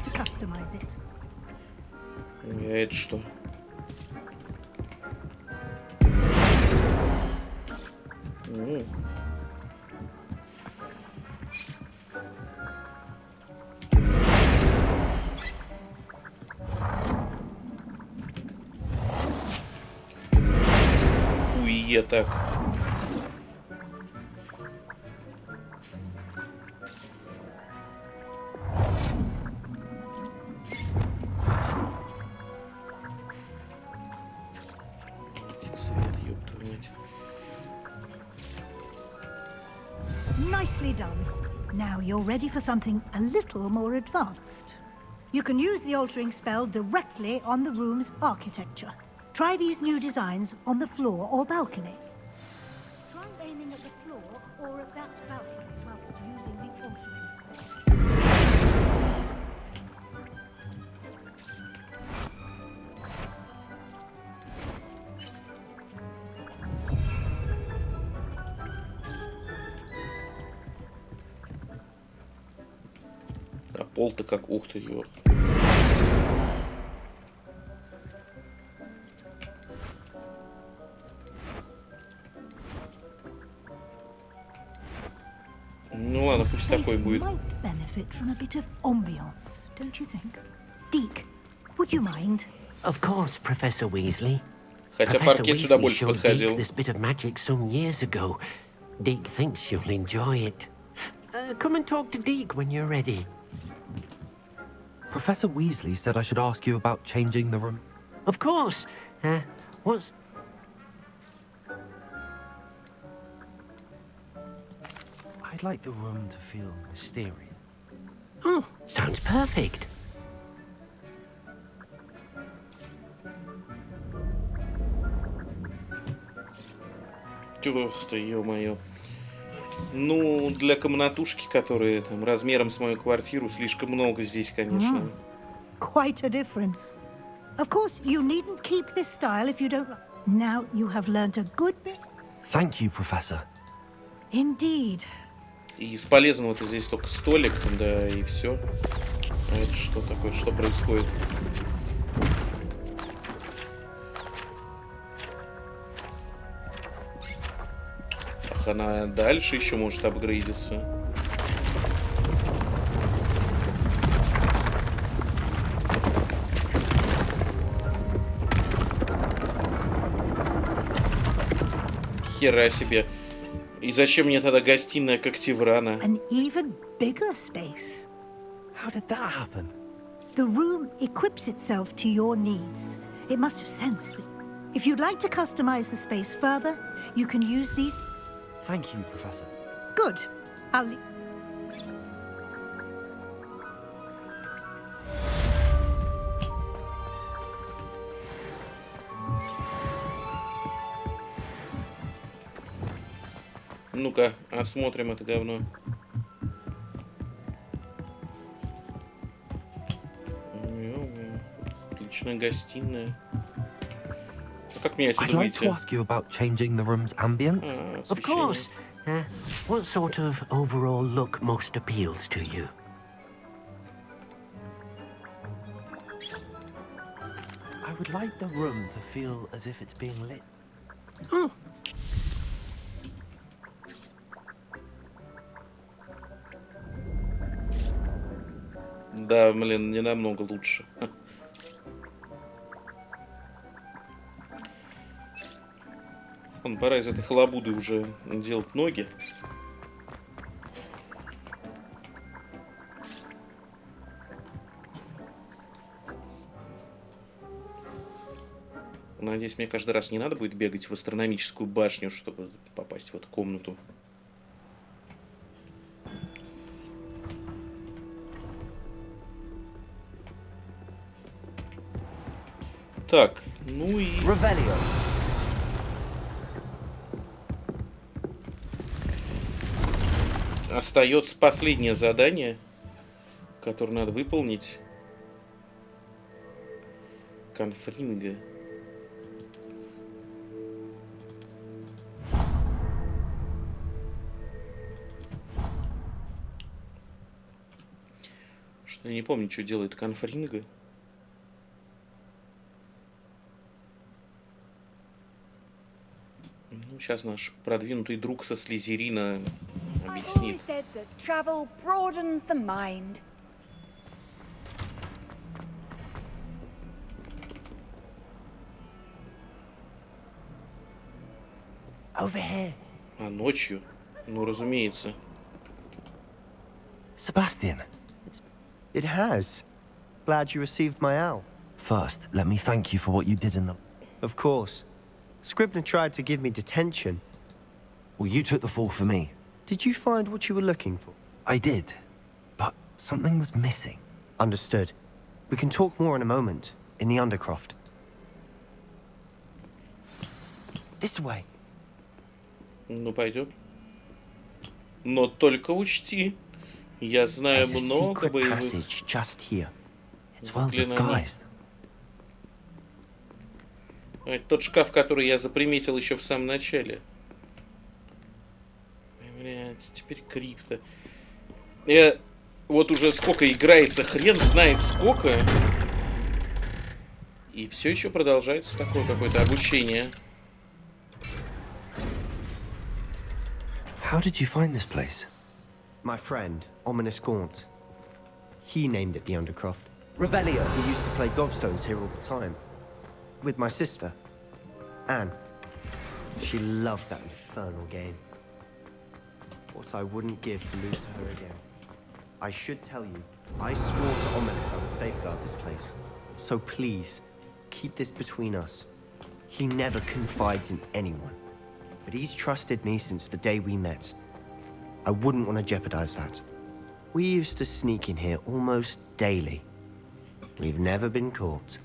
[SPEAKER 9] to customize it.
[SPEAKER 1] А это что? Уе так. Цвет, ёб твою мать.
[SPEAKER 9] Nicely done. Now you're ready for something a little more advanced. You can use the altering spell directly on the room's architecture. Try these new designs on the floor or balcony. Try aiming at the floor or at that balcony whilst using the altering spell.
[SPEAKER 1] А пол-то как, ух ты, ёб. Ну ладно, пусть такой будет.
[SPEAKER 9] Might benefit from a bit of ambiance, don't you think? Deke, would you mind?
[SPEAKER 14] Of course, Professor Weasley.
[SPEAKER 1] Хотя
[SPEAKER 14] Professor
[SPEAKER 1] паркет сюда
[SPEAKER 14] Weasley
[SPEAKER 1] больше
[SPEAKER 14] showed
[SPEAKER 1] подходил.
[SPEAKER 14] Deke this bit of magic some years ago. Deke thinks you'll enjoy it. Come and talk to Deke when you're ready.
[SPEAKER 3] Professor Weasley said I should ask you about changing the room.
[SPEAKER 14] Of course. What's...
[SPEAKER 3] I'd like the room to feel mysterious.
[SPEAKER 14] Oh, sounds perfect.
[SPEAKER 1] Ух ты, ё-моё. Ну, для комнатушки, которые там размером с мою квартиру, слишком много здесь, конечно.
[SPEAKER 9] Quite a difference. Of course, you needn't keep this style if you don't. Now you have learnt a good bit.
[SPEAKER 3] Thank you, Professor.
[SPEAKER 9] Indeed.
[SPEAKER 1] И из полезного-то здесь только столик, да, и все. А это что такое? Что происходит? Ах, она дальше еще может апгрейдиться. Хера себе. И зачем мне тогда гостиная Когтеврана?
[SPEAKER 9] An even bigger space.
[SPEAKER 3] How did that happen?
[SPEAKER 9] The room equips itself to your needs. It must have sensed it. If you'd like to customize the space further, you can use these.
[SPEAKER 3] Thank you, Professor.
[SPEAKER 9] Good. I'll.
[SPEAKER 1] Ну-ка, осмотрим это говно. Отличная гостиная. А как мне
[SPEAKER 3] I'd
[SPEAKER 1] отсюда
[SPEAKER 3] like to
[SPEAKER 1] выйти?
[SPEAKER 3] ask you about changing the room's ambience.
[SPEAKER 14] Of course. What sort of overall look most appeals to you?
[SPEAKER 3] I would like the room to feel as if it's being lit.
[SPEAKER 14] Oh,
[SPEAKER 1] Да, блин, не намного лучше. Пора из этой халабуды уже делать ноги. Надеюсь, мне каждый раз не надо будет бегать в астрономическую башню, чтобы попасть в эту комнату. Так, ну и... Остается последнее задание, которое надо выполнить. Конфринга. Что я не помню, что делает конфринга. Ну, сейчас наш продвинутый друг со слизерина объяснит.
[SPEAKER 7] Over here.
[SPEAKER 1] А ночью? Ну, разумеется.
[SPEAKER 15] Sebastian.
[SPEAKER 7] It has. Glad you received my owl.
[SPEAKER 15] First, let me thank you for what you did in the...
[SPEAKER 7] Of course. Scribner tried to give me detention.
[SPEAKER 15] Well, you took the fall for me.
[SPEAKER 7] Did you find what you were looking for?
[SPEAKER 15] I did, but something was missing.
[SPEAKER 7] Understood. We can talk more in a moment, in the Undercroft. This way.
[SPEAKER 1] Ну, пойдем. Но только учти, я знаю много боевых заклинаний. Это тот шкаф, который я заприметил еще в самом начале. Блядь, теперь крипто. Вот уже сколько играется, хрен знает сколько. И все еще продолжается такое какое-то обучение.
[SPEAKER 15] How did you find this place?
[SPEAKER 7] My friend, Ominous Gaunt. He named it the Undercroft.
[SPEAKER 3] Revelio.
[SPEAKER 7] We used to play gobstones here all the time. With my sister, Anne. She loved that infernal game. What I wouldn't give to lose to her again. I should tell you, I swore to Ominous I would safeguard this place. So please, keep this between us. He never confides in anyone. But he's trusted me since the day we met. I wouldn't want to jeopardize that. We used to sneak in here almost daily. We've never been caught.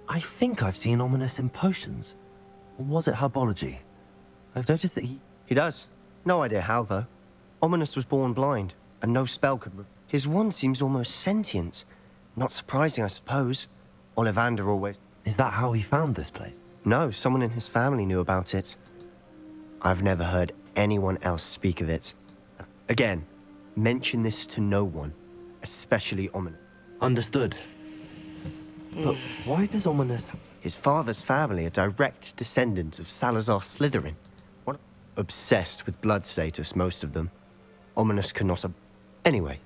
[SPEAKER 15] I think I've seen Ominous in potions. Or was it herbology? I've noticed that
[SPEAKER 7] He does. No idea how, though. Ominous was born blind, and no spell could... His wand seems almost sentient. Not surprising, I suppose. Ollivander always...
[SPEAKER 15] Is that how he found this place?
[SPEAKER 7] No, someone in his family knew about it. I've never heard anyone else speak of it. Again, mention this to no one, especially Ominous.
[SPEAKER 15] Understood. But why does Ominous...
[SPEAKER 7] His father's family are direct descendants of Salazar Slytherin. What? Obsessed with blood status, most of them. Ominous cannot... Anyway,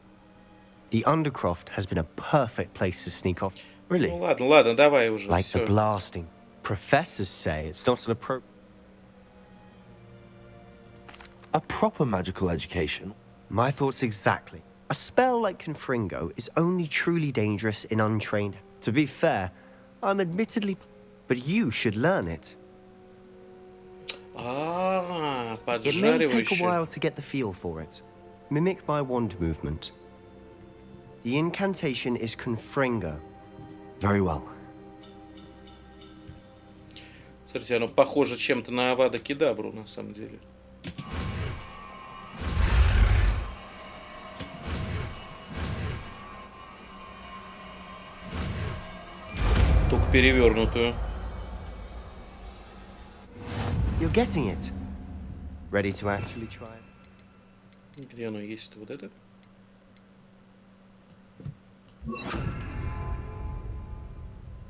[SPEAKER 7] the Undercroft has been a perfect place to sneak off.
[SPEAKER 15] Really?
[SPEAKER 1] Ну ладно, ладно, давай уже.
[SPEAKER 7] Like
[SPEAKER 1] Всё.
[SPEAKER 7] the blasting. Professors say it's not an appropriate...
[SPEAKER 15] A proper magical education?
[SPEAKER 7] My thoughts exactly. A spell like Confringo is only truly dangerous in untrained... To be fair, I'm admittedly... But you should learn it. It may take a while to get the feel for it. Mimic my wand movement. The incantation is Confringo.
[SPEAKER 15] Very well.
[SPEAKER 1] Смотрите, оно похоже чем-то на Авада Кедавру, на самом деле. Только перевернутую.
[SPEAKER 7] You're getting it. Ready to actually try it?
[SPEAKER 1] Где оно есть-то? Вот это?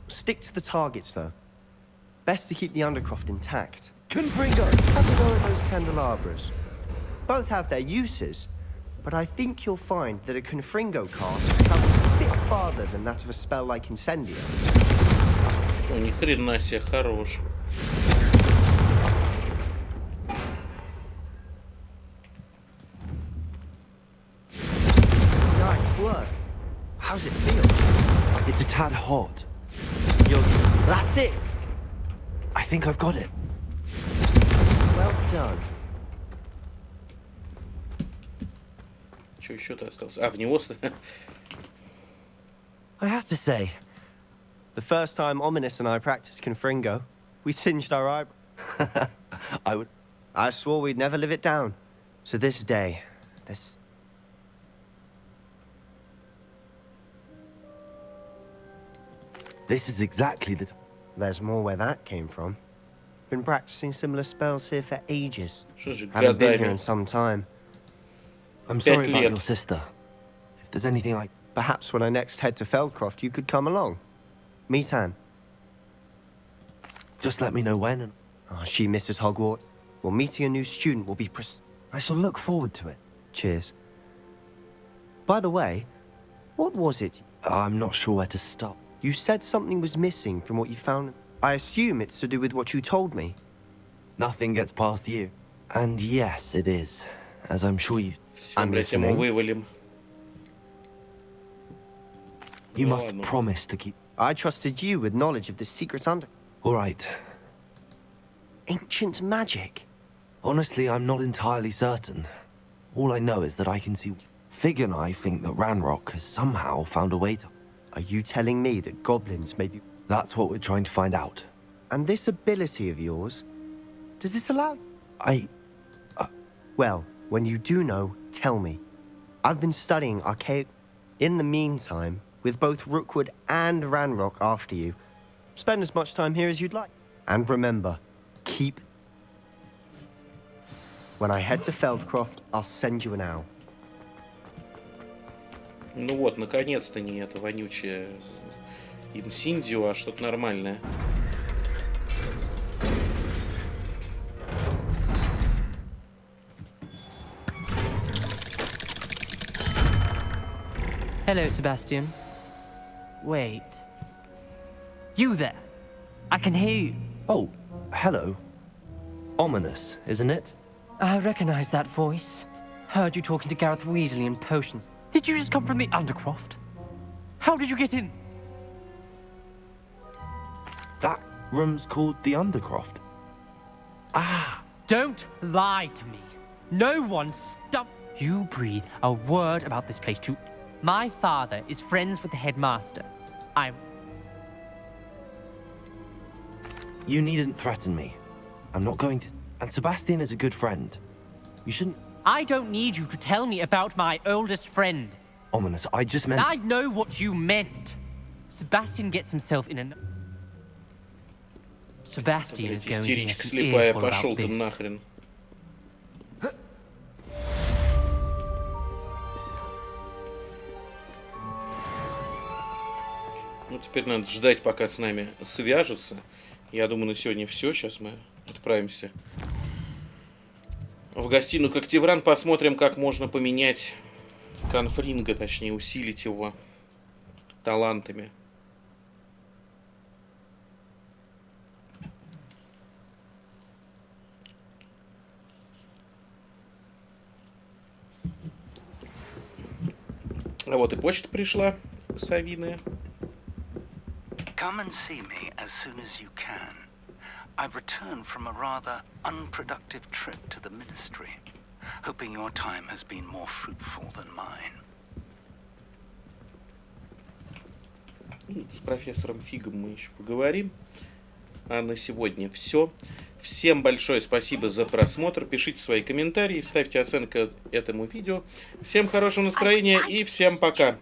[SPEAKER 7] Stick to the targets, though. Best to keep the Undercroft intact.
[SPEAKER 3] Confringo!
[SPEAKER 7] Have a go at those candelabras. Both have their uses, but I think you'll find that a Confringo cast travels a bit farther than that of a spell like Incendio.
[SPEAKER 1] О, ни хрена себе, хорош.
[SPEAKER 7] Nice work. How's it feel?
[SPEAKER 15] It's a tad hot.
[SPEAKER 7] That's it.
[SPEAKER 15] I think I've got it.
[SPEAKER 7] Well done.
[SPEAKER 1] Что еще-то осталось? А, в него...
[SPEAKER 15] I have to say,
[SPEAKER 7] the first time Ominous and I practiced Confringo, we singed our eyebrows. I swore we'd never live it down. So this day,
[SPEAKER 15] This is exactly the...
[SPEAKER 7] There's more where that came from. Been practicing similar spells here for ages.
[SPEAKER 1] Haven't
[SPEAKER 7] Haven't been here in some time.
[SPEAKER 15] I'm sorry about your sister. If there's anything I...
[SPEAKER 7] Perhaps when I next head to Feldcroft, you could come along. Meet Anne.
[SPEAKER 15] Just let me know when and...
[SPEAKER 7] Oh, she misses Hogwarts. Well, meeting a new student will be
[SPEAKER 15] I shall look forward to it.
[SPEAKER 7] Cheers. By the way, what was it?
[SPEAKER 15] I'm not sure where to start.
[SPEAKER 7] You said something was missing from what you found. I assume it's to do with what you told me.
[SPEAKER 15] Nothing gets past you. And yes, it is. As I'm sure you...
[SPEAKER 7] I'm listening.
[SPEAKER 1] Вывалим.
[SPEAKER 15] You must promise to keep...
[SPEAKER 7] I trusted you with knowledge of the secret under...
[SPEAKER 15] All right.
[SPEAKER 7] Ancient magic?
[SPEAKER 15] Honestly, I'm not entirely certain. All I know is that I can see... Fig and I think that Ranrock has somehow found a way to...
[SPEAKER 7] Are you telling me that goblins may be...
[SPEAKER 15] That's what we're trying to find out.
[SPEAKER 7] And this ability of yours, does it allow... Well, when you do know, tell me. I've been studying archaic... In the meantime, with both Rookwood and Ranrock after you, spend as much time here as you'd like. And remember, keep... When I head to Feldcroft, I'll send you an owl.
[SPEAKER 1] Ну вот, наконец-то не это вонючее Инсиндио, а что-то нормальное.
[SPEAKER 16] Hello, Sebastian. Wait. You there? I can hear you.
[SPEAKER 15] Oh, hello. Ominous, isn't it?
[SPEAKER 16] I recognize that voice. Heard you talking to Gareth Weasley in potions. Did you just come from the Undercroft? How did you get in?
[SPEAKER 15] That room's called the Undercroft.
[SPEAKER 16] Ah! Don't lie to me. No one You breathe a word about this place to... My father is friends with the headmaster.
[SPEAKER 15] You needn't threaten me. I'm not going to... And Sebastian is a good friend. You shouldn't...
[SPEAKER 16] I don't need you to tell me about my oldest friend.
[SPEAKER 15] Ominous, I just meant...
[SPEAKER 16] I know what you meant. Sebastian gets himself in an... Sebastian is going to
[SPEAKER 1] Истеричка
[SPEAKER 16] get
[SPEAKER 1] слепая,
[SPEAKER 16] earful about
[SPEAKER 1] пошел ты
[SPEAKER 16] this.
[SPEAKER 1] нахрен. Ну, теперь надо ждать, пока с нами свяжутся. Я думаю, на сегодня все. Сейчас мы отправимся в гостиную Когтевран. Посмотрим, как можно поменять Конфринга, точнее, усилить его талантами. А вот и почта пришла, совиная.
[SPEAKER 17] Come and see me as soon as you can. I've returned from a rather unproductive trip to the ministry, hoping your time has been more fruitful than mine.
[SPEAKER 1] С профессором Фигом мы еще поговорим. А на сегодня все. Всем большое спасибо за просмотр. Пишите свои комментарии, ставьте оценку этому видео. Всем хорошего настроения и всем пока.